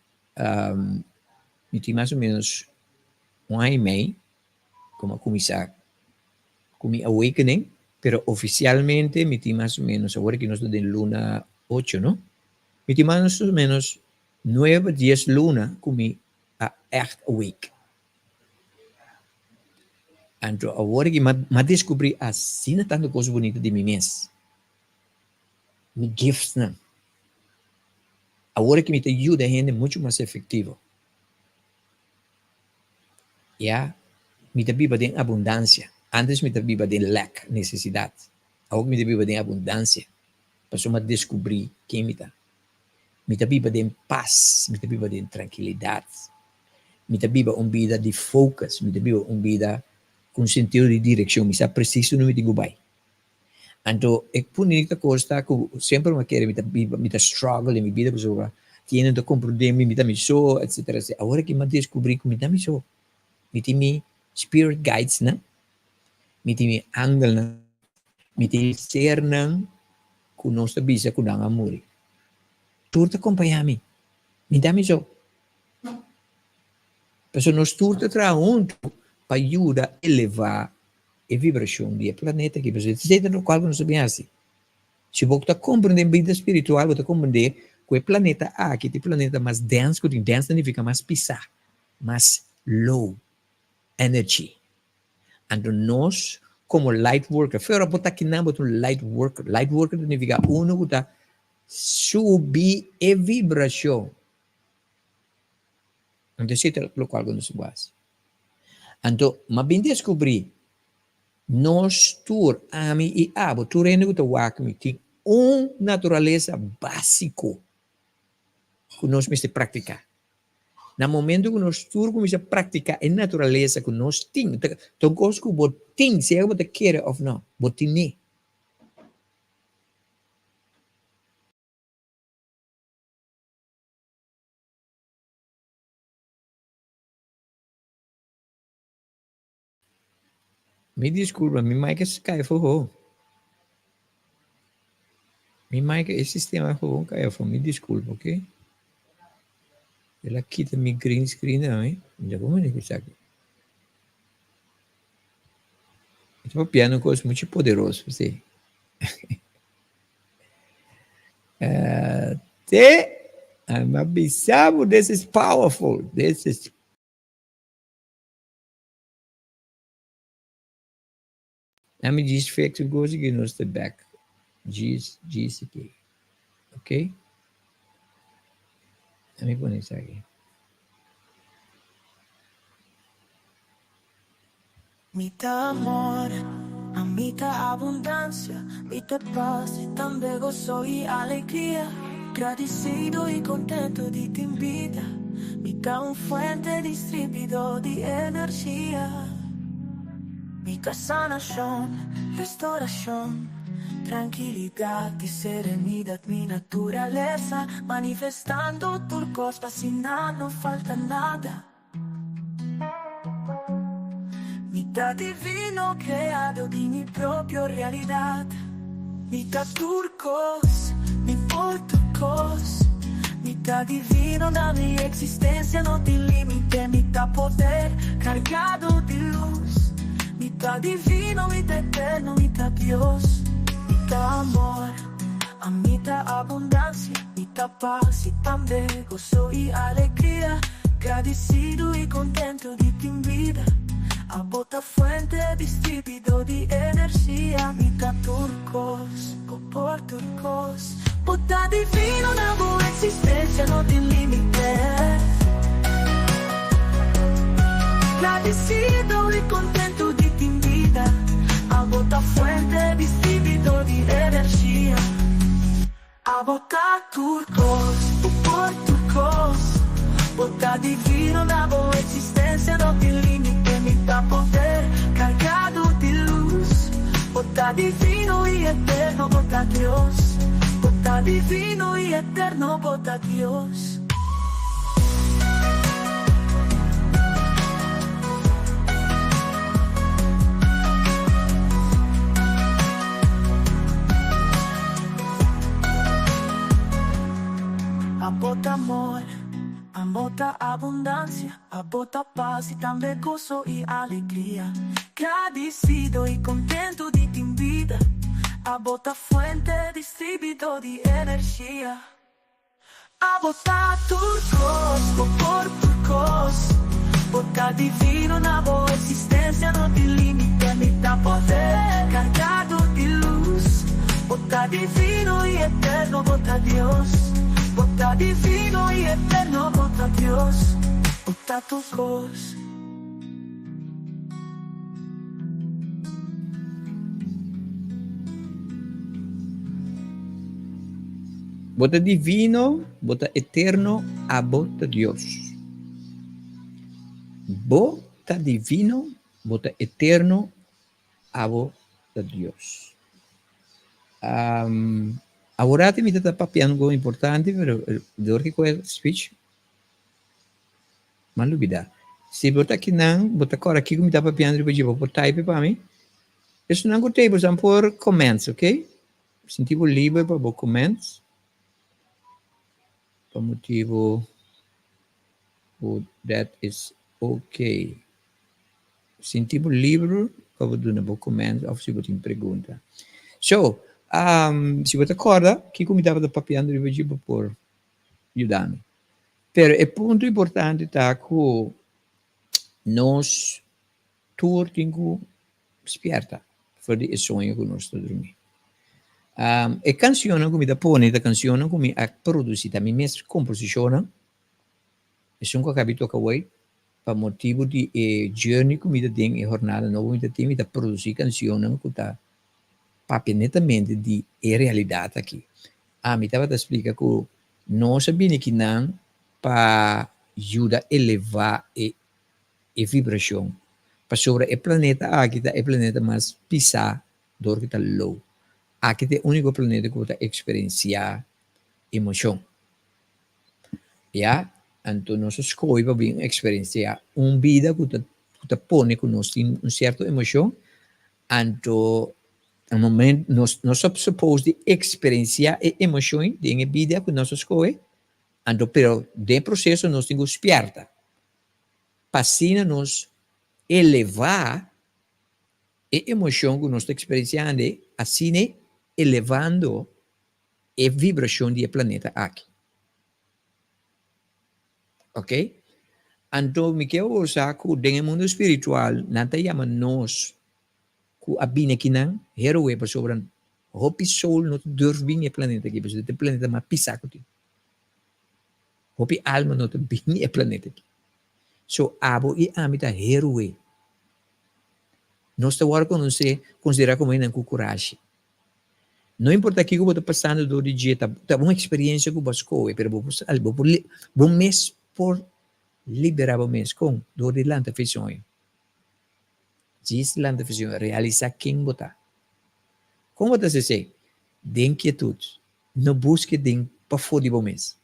Me tem mais ou menos 1 ano e meio como a começar com minha awakening, pero oficialmente me tem mais ou menos, agora que nós estamos em luna 8, não? Me tem mais ou menos 9, 10 luna com minha echt awake. Então, agora que eu descobri assim tanta coisa bonita de mim mesmo. Me gifts, não. Agora que me ajuda a gente muito mais efetivo. Ja, me viva de abundância. Antes me viva de lack, necessidade. Agora me viva de abundância. Para descobrir quem me está. Me viva de paz, me viva de tranquilidade. Me viva uma vida de focus, me viva uma vida com sentido de direção. Me está preciso no me digo bem. Então, eu punita costa que sempre me quero me tá struggle em minha vida, pessoa tiene de compreender me tá me so, etc. Agora que me descobri que me tá me so, me tem spirit guides, né? Me tem angel, né? Me tem ser, né? Que nós bisa com não amor. Tudo acompanha-me, me dá me so. Pessoal, nós tudo traz para ajudar a elevar a vibração do planeta que você está no qual não sabia assim. Se você compreender a vida espiritual, você compreender que o planeta que é o planeta mais denso, que denso significa mais pisar, mais low energy. Então nós, como light worker, fora botar aqui não botar light worker significa que está subir a vibração. Então se é o qual não sabia. Então, mas bem descobrir nós tur ami e abo turene que wakmi tem natureza básico que nós temos que praticar. No momento que nós tur começa a praticar a natureza que nós temos, então coisa que você tem, se você quer ou não, você tem. Me desculpa, minha mic caiu forró. Minha mic, esse sistema forró caiu forró. Me desculpa, ok? Ela quita meu green screen, não, hein? Já vou me deixar aqui. Então, o piano é uma coisa muito poderosa, você. I'm abissado, this is powerful. This is Let me just fix it goes again on the back. GCK. Ok? Let me put isso aqui. Mitad amor, a mitad abundancia, mitad paz y también gozo y alegría. Agradecido y contento de ti en vida, mitad un fuente distribuidor de energía. Mitad sanación, restauración, tranquilidad y serenidad, mi naturaleza, manifestando turcos, fascinando, no falta nada. Mitad divino creado de mi propia realidad. Mitad turcos, mi turcos. Mitad divino da mi existencia, no te limite. Mitad poder, cargado de luz. Mitad divino, mitad eterno, mitad Dios. Mitad amor, a mitad abundancia. Mitad paz y también gozo y alegría. Agradecido y contento de ti en vida. A bota fuente distribuido de energía. Mitad turcos, por turcos. Bota divino na boa existência, não tem limite. Agradecido e contento de ti em vida. A bota fuente distribuido de energia. A bota turcos, por turcos. Bota divino na boa existência, não tem limite. Mitad poder, cargado de luz. Bota divino y eterno, bota Dios. Bota divino y eterno, bota Dios. amor, a bota abundância, a bota paz e também gozo e alegria. Agradecido e contento de ter vida, a bota fuente distribuidor de energia. A bota turcos, por turcos, bota divino na boa existência, não tem limite, me dá poder, carregado de luz. Bota divino e eterno, bota Deus. Bota divino e eterno, bota Deus. Bota turcos. Bota divino, bota eterno, a bota Dios. Bota divino, bota eterno, a bota Dios. Agora me está papiando algo importante, pero de que é speech, mas olvidar. Se bota aqui não, bota agora aqui que me está papiando, depois eu vou type para mim. Isso não gostei, vamos por comments, ok? Sentivo livre para os comments. Por motivo, that is ok. Sentivo livre para fazer um comments, ou se você pergunta. So, se você acorda, que me dava papiando de por ajudar-me. Pero o ponto importante está que nós todos temos esperta para o sonho que nós estamos dormindo. A canção que me dá põe, a canção que me produz, a minha composição, é um que acabei de tocar hoje, para motivo de journey que me dá em jornada nova, me dá produzir canção que está papi netamente de realidade aqui. Me estava a explicar que nós sabemos que não para ajudar a elevar a vibração para sobre o planeta aqui está o planeta mais pisar do que está low. Aqui é o único planeta que está experienciar emoção. Então nós escolhemos para vir experienciar uma vida que está põe que nós temos uma certa emoção. Então no momento nós somos supostos de experienciar a emoção de vida que nós escolhemos. Então, pero de processo nós temos esperta. Para assim nós elevar a emoção que nós estamos experienciando, assim elevando a vibração do planeta aqui. Ok? Então, me quero usar que no mundo espiritual, não chama nós que a bina aqui não, herói para sobre hopi soul não durf bem o planeta aqui, porque o planeta mais pisar que hopi alma não bem o planeta aqui. So, abo e amita herói. Nós estamos considerar como uma coragem. Não importa o que eu estou passando do dia, está uma experiência que eu estou mas vou mês por liberar o mês com do de lanta feição. Diz lanta feição, realizar quem botar. Como você diz? De inquietude, não busque de para fora do mês.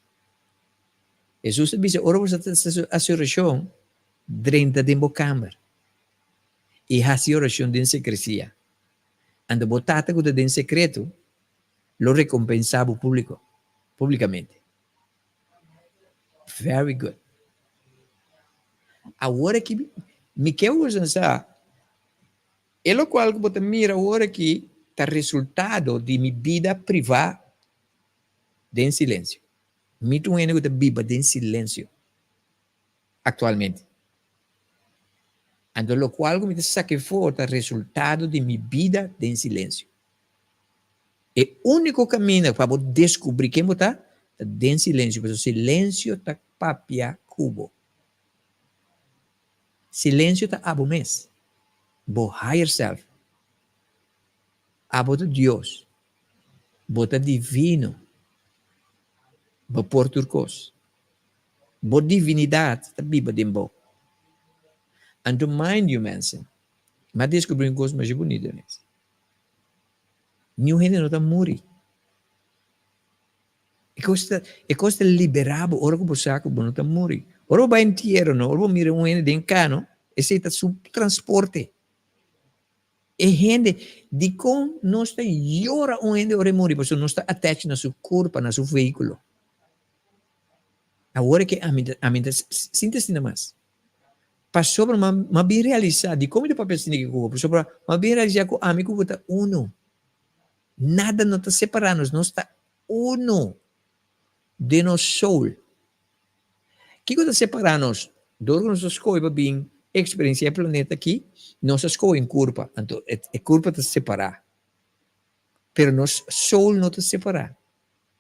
Jesus disse, ora você a sua oração, drenta de bocâmara. E a sua oração de secrecia. Ando botata que de secreto, lo recompensava publicamente. Very good. Agora que me quero usar, é o qual que você mira agora que está resultado de minha vida privada em silêncio. Me tu que está viva em silêncio atualmente. Então, o qual que me saque fora resultado de minha vida em silêncio. O único caminho para descobrir quem está em silêncio, porque o silêncio está papia cubo. Silêncio está abo mês. Bo higher self. Abo de Deus. Bota divino. Bo porturcos. Bo divinidade está viva dentro bo. And to mind you, mensen. Mas descobrir coisas mais bonitas, né? Nenhum gente não está morrer. E costa liberar, ora que você sabe que não está morrer. Ora vai em tierra, não? Ora mira um gente de cano, e se está sub transporte. E gente de como não está llora um gente ora morrer, porque não está attached na sua corpo, na seu veículo. Agora que a mim sinta assim mais. Para sobre mas bem realizar, de como de papel assim que eu para sobre mas bem realizar que a mim que está uno. Nada não está separando, nós está uno de nosso soul. Que está separando? Dor que nós escolhemos bem experiência planeta aqui, nós escolhemos curva, então a curva está separada. Pero nosso soul não está separado.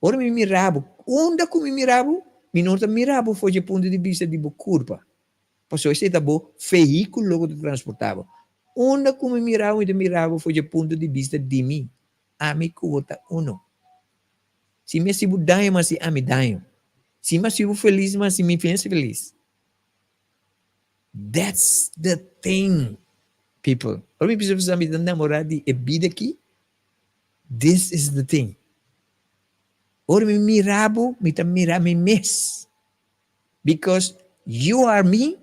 Ora me mirabo, onde como me mirabo, me não está mirabo foi de ponto de vista de curva. Passou esse tá bom veículo logo de transportável. Onde como me mirabo foi de ponto de vista de mim. A mim que vota uno. Se me sigo danho, mas se a mim danho. Se me sigo feliz, mas se me fez feliz. That's the thing, people. Ora me precisa me namorar de vida aqui. This is the thing. Ora me mirabo, me tá mirar me mes. Because you are me,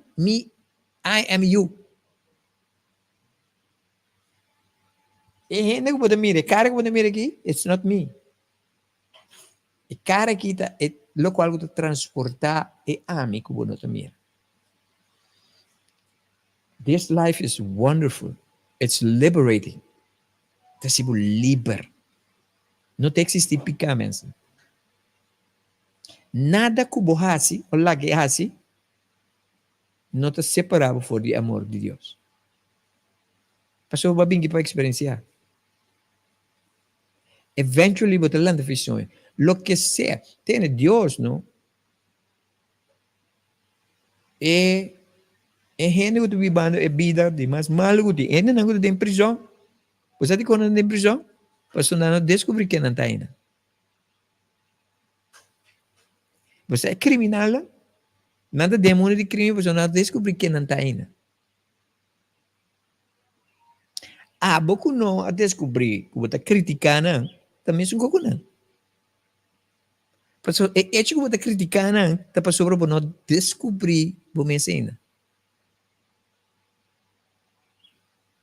I am you. E gente que pode mirar, cara que pode mirar aqui, it's not me. E cara aqui tá, é lo qual que transportar é a mim que pode mirar. This life is wonderful. It's liberating. Tá sibo liber. Não tem que existir picamentos. Nada que borrasse, ou lá que hasse, não está separado for do amor de Deus. Passou o babinho para experienciar. Eventually, você landa visões. Lo que sea, tem Deus, não? E gente que vivendo a vida de mais mal que tem. Ainda não tem prisão. Você tem quando tem prisão? Você não descobre que não está ainda. Você é criminal, nada demônio de crime, você não descobre que não está ainda. Ah, pouco não a descobrir que você está criticando, também são pouco não. É que você está criticando, está para sobre não descobrir você ainda.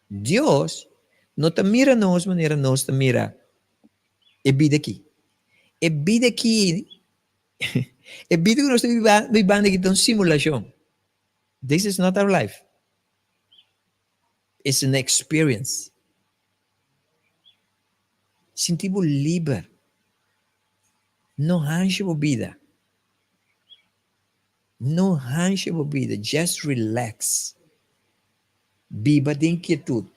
Deus não está mira nós, maneira nós está mira a vida aqui. A vida aqui é vida que nós estamos vivendo aqui, é uma simulação. This is not our life. It's an experience. Sentimos livre. Não arranja a vida. Não arranja a vida. Just relax. Viva de inquietude.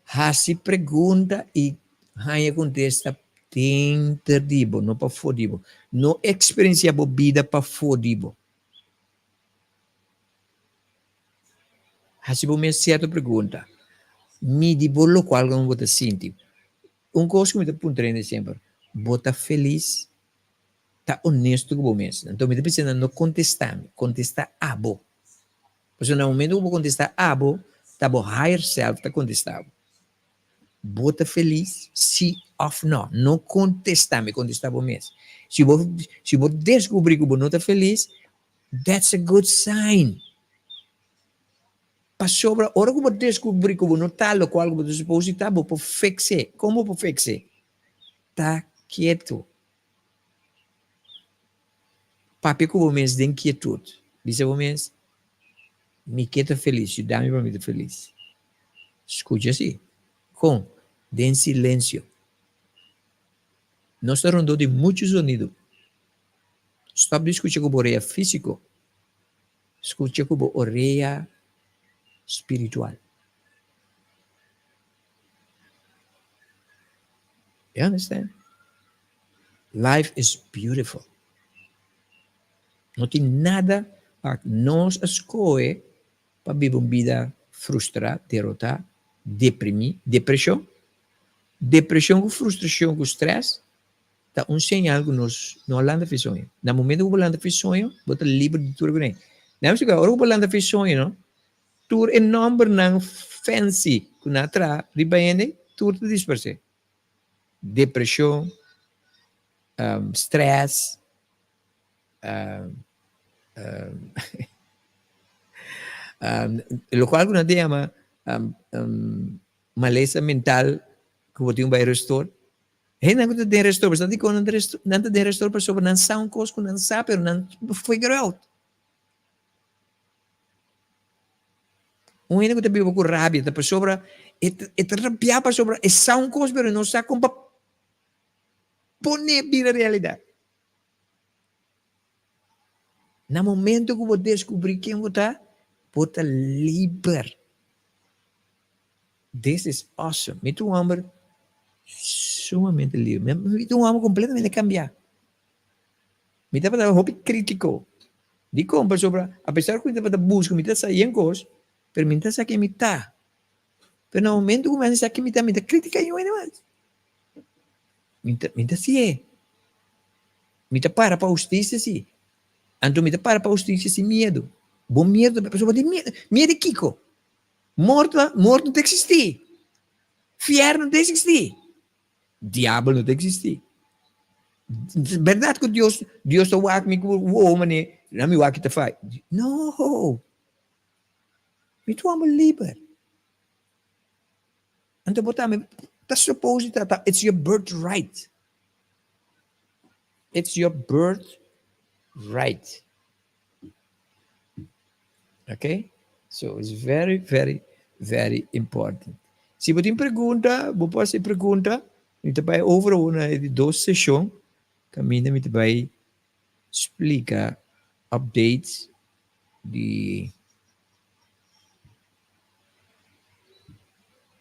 Hace pergunta e Hanya contesta tem terdibo, não para fodibo. Não experiencia a vida para fodibo. Hace uma certa pergunta. Me dibo lo qual como você sente. Coisa que me pergunta sempre. Você feliz? Está honesto com você mesmo. Então, me precisa não contestar. Contestar abo. Porque no momento que eu contestar abo, tá bom, higher self está contestado. Você feliz? Sim ou não. Não contestar, me contestar você mesmo. Se você descobrir que você não está feliz, that's a good sign. Para sobre, a hora que você descobrir que você não está, o qual você supõe estar, você pode fixar. Como você fixar? Está quieto. Papi que você mesmo tem quietude. Diz você mesmo, me queda feliz, dá-me para mim feliz. Escute assim. De silêncio. Nós estamos rondando de muito sonido. Stop de escutar com a orelha físico. Escute com a orelha espiritual. You understand? Life is beautiful. Não tem nada para nós escolher para viver uma vida frustrada, derrotada, depressão. Depressão com frustração, com estresse, é um sinal que nós não landa de sonho. No momento que você landa de sonho, você está livre de tudo. Não sei que agora você landa de sonho, não? Tudo é nome não fancy, que não traz, ribaende, tudo disperse. Depressão, stress, lo qual que não chama maleza mental que você tem um restor, Não está de restauro, não está de restauro sobre não sound cost, não sabe, pero não figure out. Ainda que está com rabia, está sobre, está rabiava sobre, é sound cost, pero não sabe como poner a realidade. No momento que você descobrir quem você está, você está livre. This is awesome. Me tu homem sumamente livre. Me tu homem completamente cambiar. Me tá para hobby crítico. De compra sobre, apesar que me tá para buscar, me tá saindo coisas, pero me tá saindo me tá. Pero no momento que me saque me tá crítica eu ainda mais. Me tá se me tá para justiça sim. Então me tá para justiça sem medo. Bom medo da pessoa de medo. Medo de Kiko. Morto não tem existir. Fier não tem existir. Diabo não tem existir. Verdade que Deus está wak me o homem, não me wak te faz. No. Me tu amo livre. Então botar me tá supposed to it's your birthright. It's your birthright. Okay? So it's very, very, very important. Se você tem pergunta, você pode fazer pergunta. A gente vai over uma de 2 sessões. Caminho, a gente vai explicar updates de...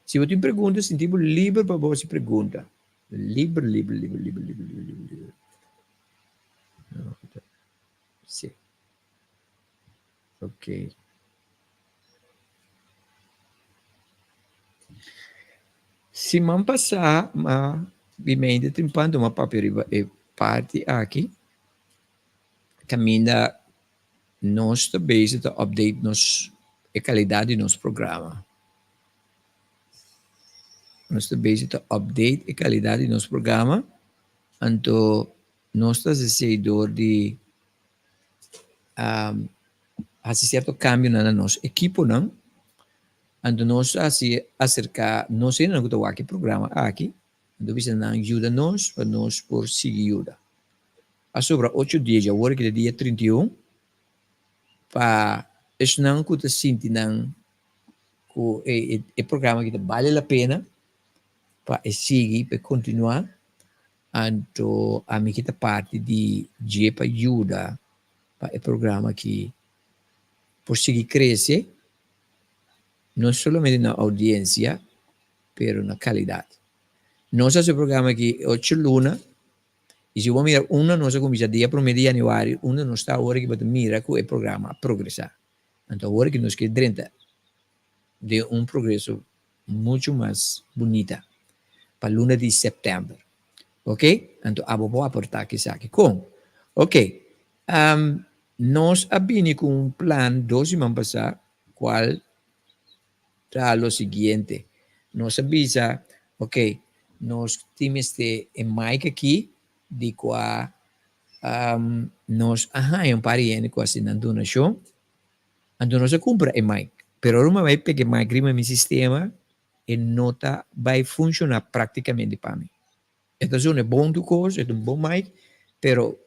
Se você tem pergunta, sentimos livre para você pergunta. Livre. Sim. Ok. Se man passar, bimenda trimpando uma papel e parte aqui, caminha nós também está update a qualidade do nosso programa. Nós também está update a qualidade do nosso programa, então nós estamos decidor de fazer certo cambio na nosso equipo, não? Então nós assim acercar, nós ainda não estamos aqui programa aqui, então você não ajuda nós para nós por seguir ajuda. A sobre 8 dias, agora que é dia 31, para isso não que você sente não que o programa que vale a pena para seguir, para continuar, então a minha parte de para ajuda para o programa que por seguir crescer, não somente na audiência, mas na qualidade. Nós esse programa aqui 8 lunas, e se vamos mirar nós começa dia 1 de janeiro, não está agora que vai mirar que o programa progressar. Então agora que nós queremos de progresso muito mais bonita para luna de setembro. Ok? Então a vou aportar aqui com. Ok. Nós abrimos com plan 2 semanas passadas, qual está lo siguiente. Nos avisa, ok, nós temos este mic aqui, de qual nós arranjamos pariente com assinando na show, então nós compra o mic. Pero uma vai pegar mic no meu sistema e nota vai funcionar praticamente para mim. Então é um bom coisa, é um bom mic, pero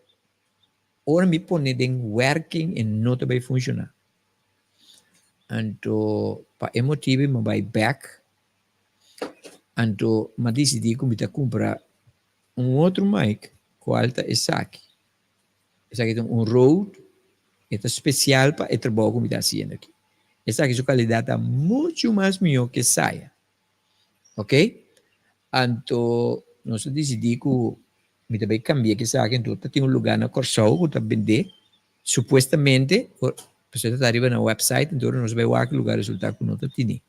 ora me põe em working e nota vai funcionar. Então, para esse motivo, eu vou back. Então, eu decidi que eu comprar outro mic, qual é esse aqui. Esse aqui é Rode, é especial para o trabalho que eu estou fazendo aqui. Esse aqui, sua qualidade é muito mais melhor que saia. Ok? Então, nós decidimos que eu também cambiar esse aqui. Então, tem lugar na Corsol que eu vender, supostamente, você está arriba no website, então nós vamos ver que lugar resultado que nós temos.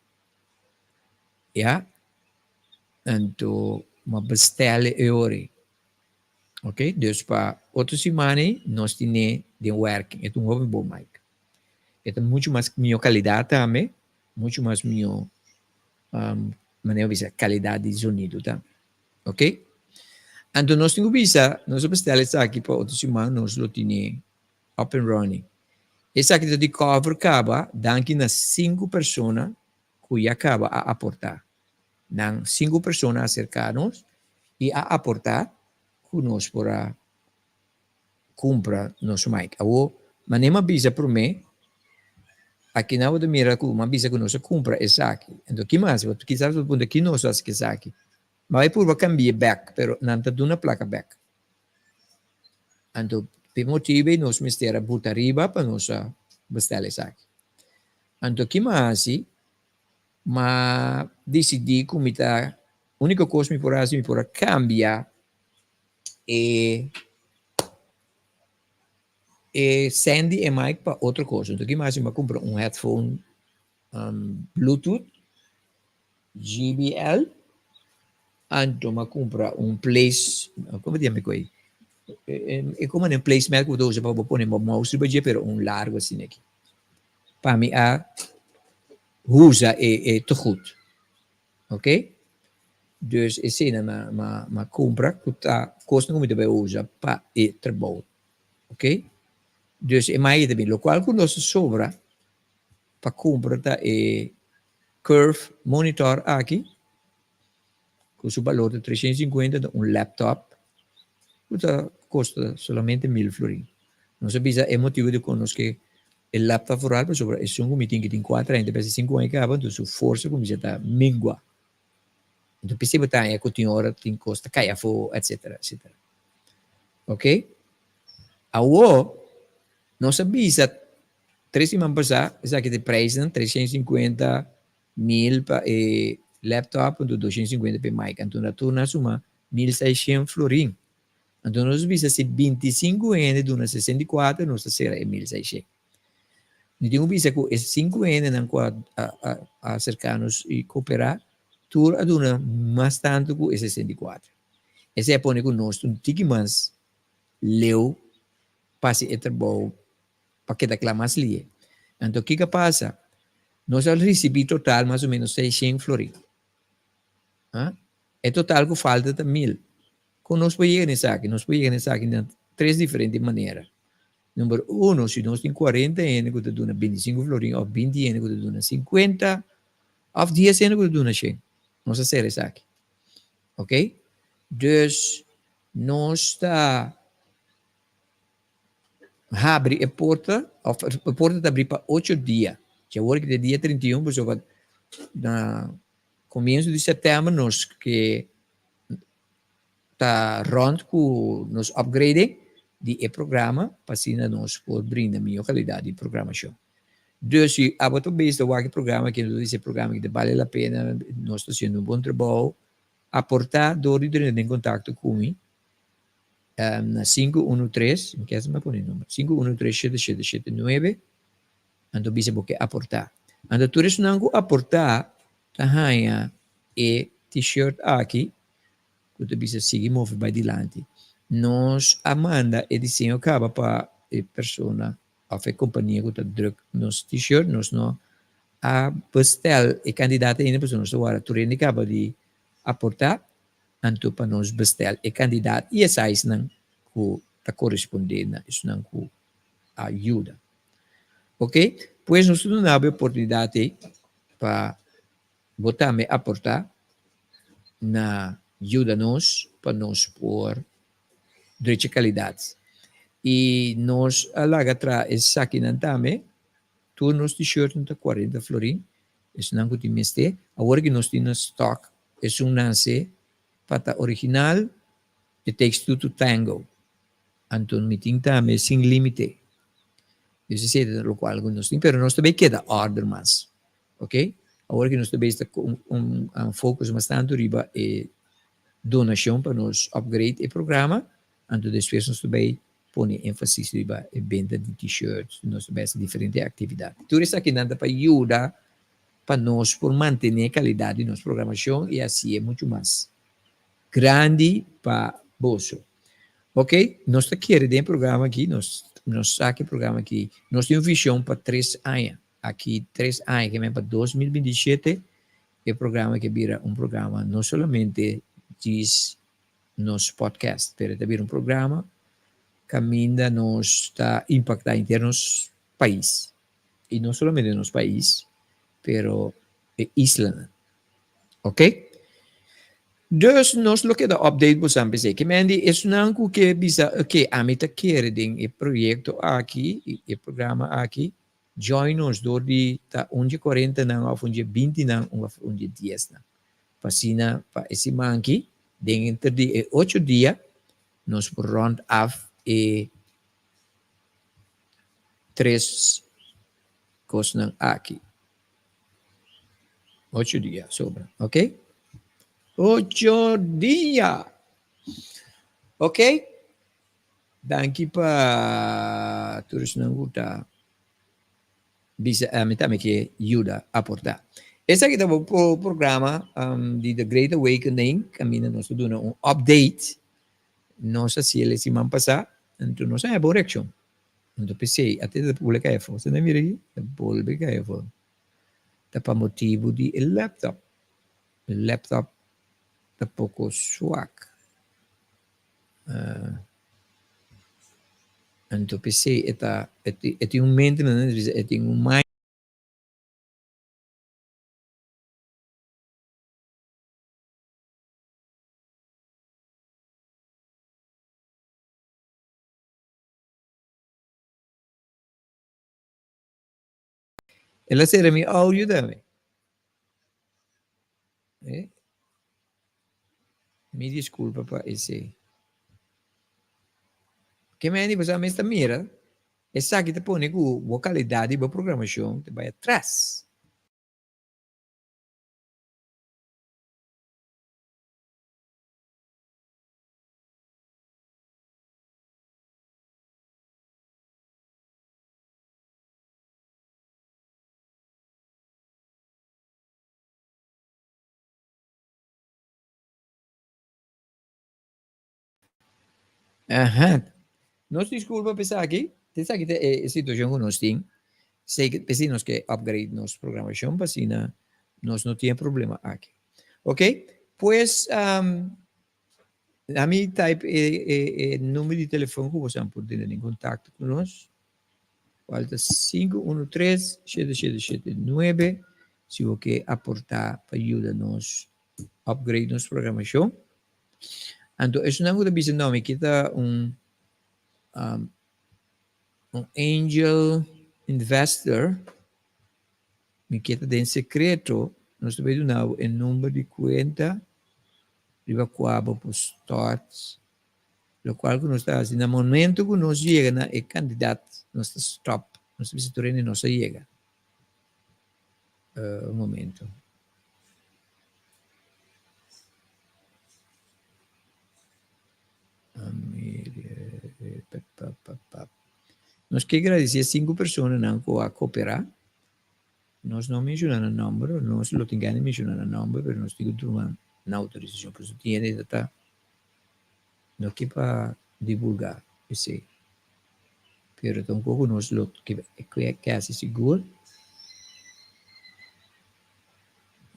Já? Então, uma bestelle euro. Ok? Então, para outra semana, nós temos de working. É um bom mic. É muito mais melhor qualidade também, muito mais melhor maneira de qualidade de sonido, tá? Ok? Então, nós temos visa, nós bestelle aqui para outra semana, nós lo temos up and running. Esse aqui de cover acaba, daqui nas 5 pessoas que acaba a aportar. Nas 5 pessoas acercadas, e a aportar conosco para comprar nosso mic. Mas nem uma bisa por mim, aqui na hora de mirar com uma bisa que nós compra essa aqui. Então, que mais? Porque quizás o ponto aqui nós fazemos essa aqui. Mas aí por cambiar back, pero não está dando placa back. Então, por motivo, nós mistera botar riba para nós bestar essa aqui. Então, que mais? Mas decidi como está, a única coisa que me por cambiar e Sandy e Mike para outra coisa. Então, que mais? Eu compro headphone Bluetooth, JBL, então eu compro place, como dizer que é como um placement que eu uso para pôr no mouse, mas largo assim aqui. Para mim, usa é te goed. Ok? Dus é cena ma compra que tá custa como deve usar para trabalho. Ok? Dus é mais também, o qual quando se sobra para comprar tá curve monitor aqui com o valor de 350 laptop que custa somente 1000 florins. Não se precisa é motivo de conosco que o laptop rural para sobre é um comitê que tem 4 anos, depois 5 anos que acaba, então sua força como já está mingua. Então precisa botar é que tem hora tem custa caia fo etc. Ok? Agora não sabia 3 semanas passar, essa aqui de preço 350 mil para laptop e 250 para mic. Então na turma suma 1600 florins. Então nós visa se 25 anos de 64, nós será 1600. Não tenho visto que esses 5 anos não a acercar-nos e cooperar, tu a dona mais tanto que esses 64. Esse é pone que nós um tique mais leu passe e trabalho para que daquela mais lie. Então o que passa? Nós recebi total mais ou menos 600 florins. É total que falta de 1000. Quando nós podemos nessa aqui, de 3 diferentes maneiras. Número 1, se nós temos 40 anos, que te dá 25 florins, ou 20 anos, que te dá 50, ou 10 anos, que te dá 100. Nós vamos fazer isso aqui. Ok? Dus, nós está abre a porta está abre para 8 dias. Já agora que é dia 31, pessoal, na começo de setembro, nós que está rond com nos upgrade de programa para assim nós por brindar melhor qualidade de programação. Dus se a botar base do programa que esse programa que vale a pena, nós estamos fazendo um bom trabalho, aportar dor de em contato comigo na 513, que é me põe o número 513-7779, então bisa porque aportar. Então tu eres não aportar, tá ganha t-shirt aqui, que tu bisa seguir mover para dilante. Nós amanda e desenho acaba para a pessoa a companhia que está druk nos t-shirt nós não a bestel e candidato ainda pessoa nós agora tu rende acaba de aportar anto para nós bestel e candidato e essa não que está correspondendo isso não que ajuda, ok? Pois nós não temos a oportunidade para botar me aportar na ajuda nós para nós por de qualidade. E nós alaga atrás esse aqui não também, tu nos t-shirt não 40 florins, isso não que meste, agora que nós temos stock, é nasce para original, it takes two to tango. Então, meeting também sem limite. Isso é o qual nós temos, pero nós também queda order mais, ok? Agora que nós também está com focus bastante riba e donação para nós upgrade o programa. Então, depois nós também põe ênfase na venda de t-shirts, nós também diferentes atividades. Tudo isso aqui nada para ajudar para nós por manter a qualidade de nossa programação e assim é muito mais grande para bolso. Ok? Nós queremos ter um programa aqui, nós saque programa aqui, nós temos visão para 3 anos. Aqui 3 anos, que vem para 2027, é programa que vira programa não somente diz nos podcast, pero também programa caminha nos está impactar em termos país e não somente nos país, pero Islândia, ok? Dus nós lo que da update por sampai sei que mendi é não que bisa que a mim tá querendo e projeto aqui e programa aqui join nos do de tá 40 não a funge 20 não a funge 10 não fascina pa esse manqui dentro de 8 dias nos round off e 3 coisas aqui 8 dias sobra, ok? 8 dias. Ok? Danke para todos yang kita bisa minta que ajuda a aportar. Esse aqui é o programa de The Great Awakening, caminho nós dando um update. Nossa se ele semana passada, então nós é boa reaction. Então pensei até da publicar é você não mira aí, publicar é for. Tá para motivo de laptop. O laptop tá pouco suaco. Então pensei é um maintenance, é um mais ela será mi áudio também. Me desculpa para esse. Que me você me está mira, essa aqui te põe com boa qualidade da programação, te vai atrás. Aham. Nós desculpa pensar aqui, essa aqui é a situação que nós temos. Sei que precisamos que upgrade nossa programação, para assim nós não temos problema aqui. Ok? Pois, a mim type é número de telefone que você pode ter em contato conosco. Falta 513-7779. Se você quer aportar para ajudar-nos a upgrade nossa programação. Então, isso não é um nome que está um angel investor, me queda em secreto, nós também damos o número de conta, riba quabo por start, o qual nós está assim, no momento que nós chega na é candidato, nós está stop, nós visitamos nós chega. Um momento. Nós que agradecer 5 pessoas não que a cooperar. Nós não mencionamos o número, nós não temos que mencionar o número, mas nós temos que tomar na autorização, por isso tinha de estar não que para divulgar, eu sei. Pero então como nós lo que é assim seguro.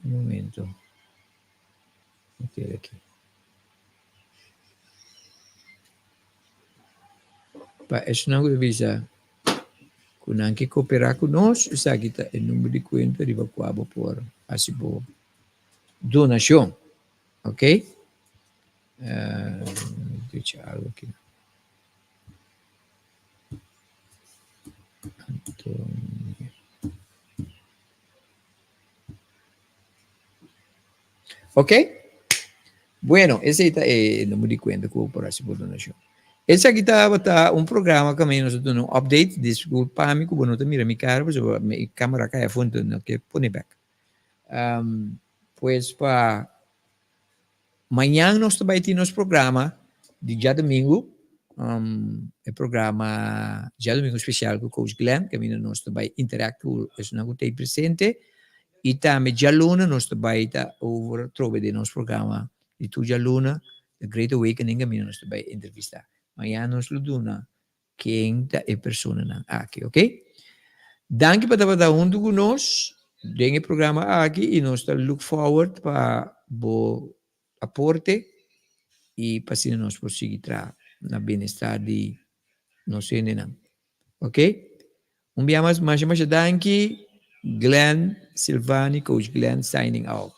Um momento. Vou ter aqui. Para isso não avisa. Quando que cooperar conosco, isso aqui está o número de conta de Bacuaba por assim por donação, ok? Deixa algo aqui. Antônio. Ok? Bueno, esse é o número de conta que por assim por donação. Esse aqui está um programa que nós dando um update, desculpa me que não está mira minha cara, mas a minha câmera cai a fundo, não quer pôr back. Pois para amanhã nós também temos nosso programa de dia domingo, programa dia domingo especial com o Coach Glenn, que nós também interactuamos, isso não tem presente, e também dia luna nós também está over trove de nosso programa de tu dia luna, The Great Awakening, que nós também entrevistar. Amanhã nós lo dona quem é pessoa aqui, ok? Danke para estar junto conosco nesse programa aqui e nós look forward para o aporte e para se nós prosseguir na bem-estar de nós não, ok? Dia mais danke, Glenn Silvani, Coach Glenn signing out.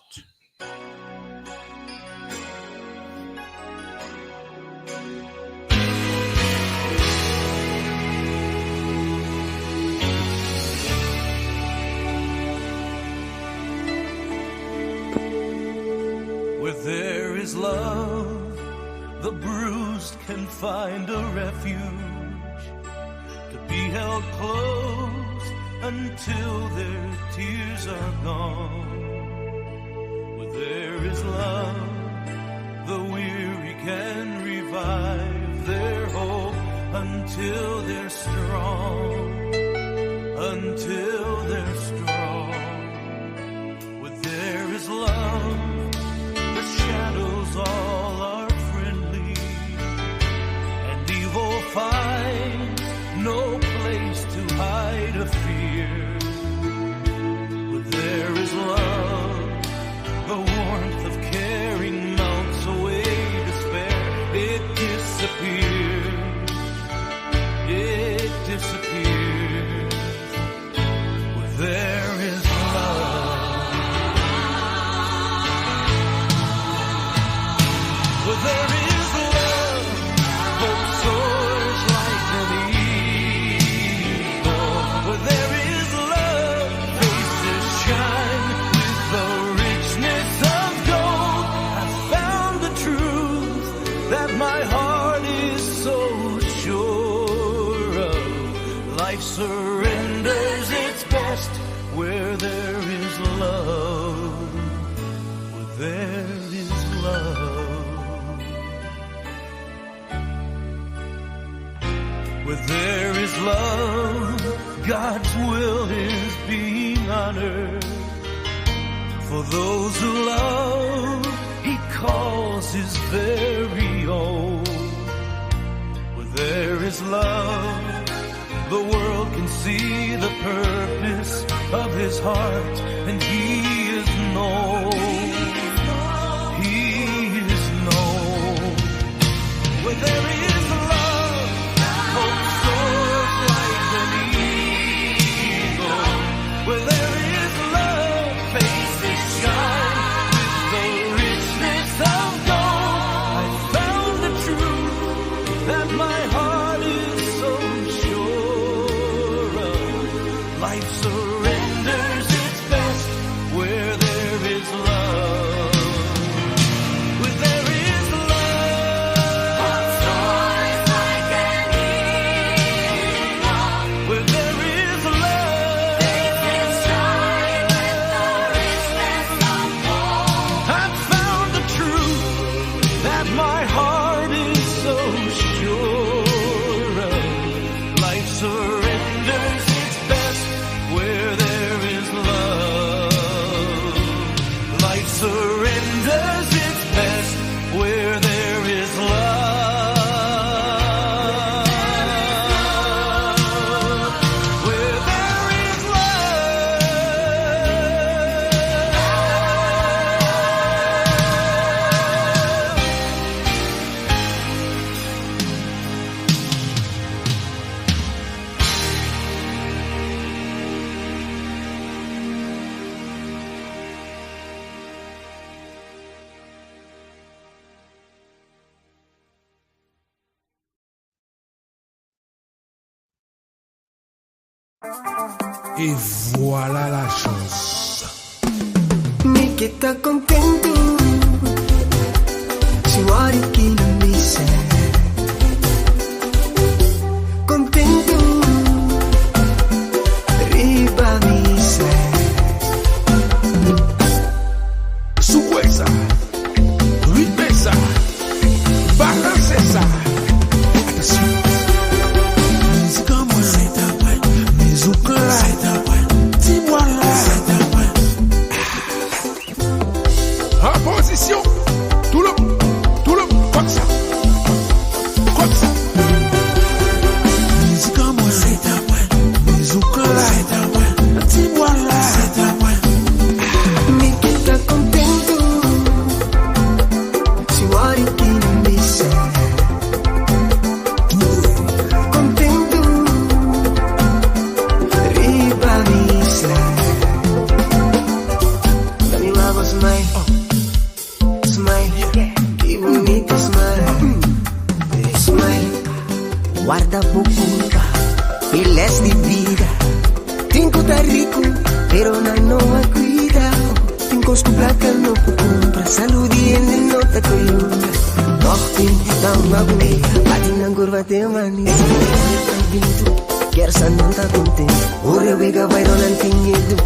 love, the bruised can find a refuge, to be held close until their tears are gone. Where there is love, the weary can revive their hope until they're strong, until they're strong. Where there is love, the shadows all are friendly, and evil finds no place to hide a fear. Where there is love, the warmth of caring mounts away despair. It disappears, it disappears. Where there is love, where there is love, hope soars like an eagle. Where there is love, faces shine with the richness of gold. I found the truth that my heart is so sure of. Life surrenders its best where there is love, where there is love. Where there is love, God's will is being honored. For those who love, He calls His very own. Where there is love, the world can see the purpose of His heart, and He is known. He is known. Where there is love, hope soars like an eagle. Where there is love, faces shine with the richness of gold. I found the truth that my heart is so sure of. Life surrenders its best where there is love. Where there is love, hope soars like an eagle. Where there is love, faces shine with the richness of gold. I've found the truth that my heart is so sure of. Life surrenders its best where there is love. Life surrenders its best where there is love. Where there is Et voilà la chose. Mi che sta contento, si muore chi non mi sa. Contento, riba mi sa. Su questa, ripesa, balancesa. Attention. Musica muerta, musica ti voilà. En position, tout le comme ça, comme ça. Musica muerta, musica ti voilà. Mi che sta contento, si muore chi non mi sa. Contento, riba mi sa. Dammi una voce smile, smile, che bonita smile. Smile, guarda bucuta, il es di vida. Tinko tá rico, pero na não cuida. Tinko scoplaca no pucum, pra saludi e no Tako io Nohtin tambabne Patinang kurvate manis Bintu Kersan nanta tunte Ore vega vairo nantingedu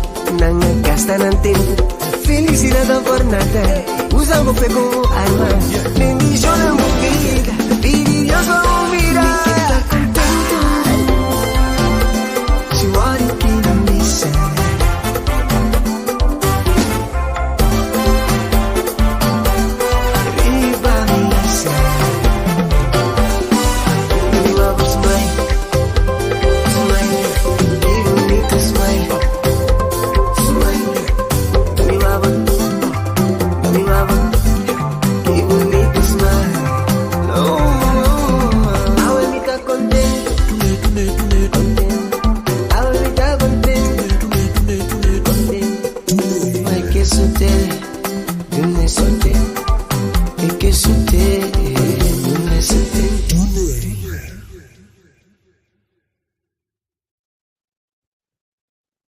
Nanga gasta nantempo Felicidade por nada Usamos pegou arma Nem dijona muguei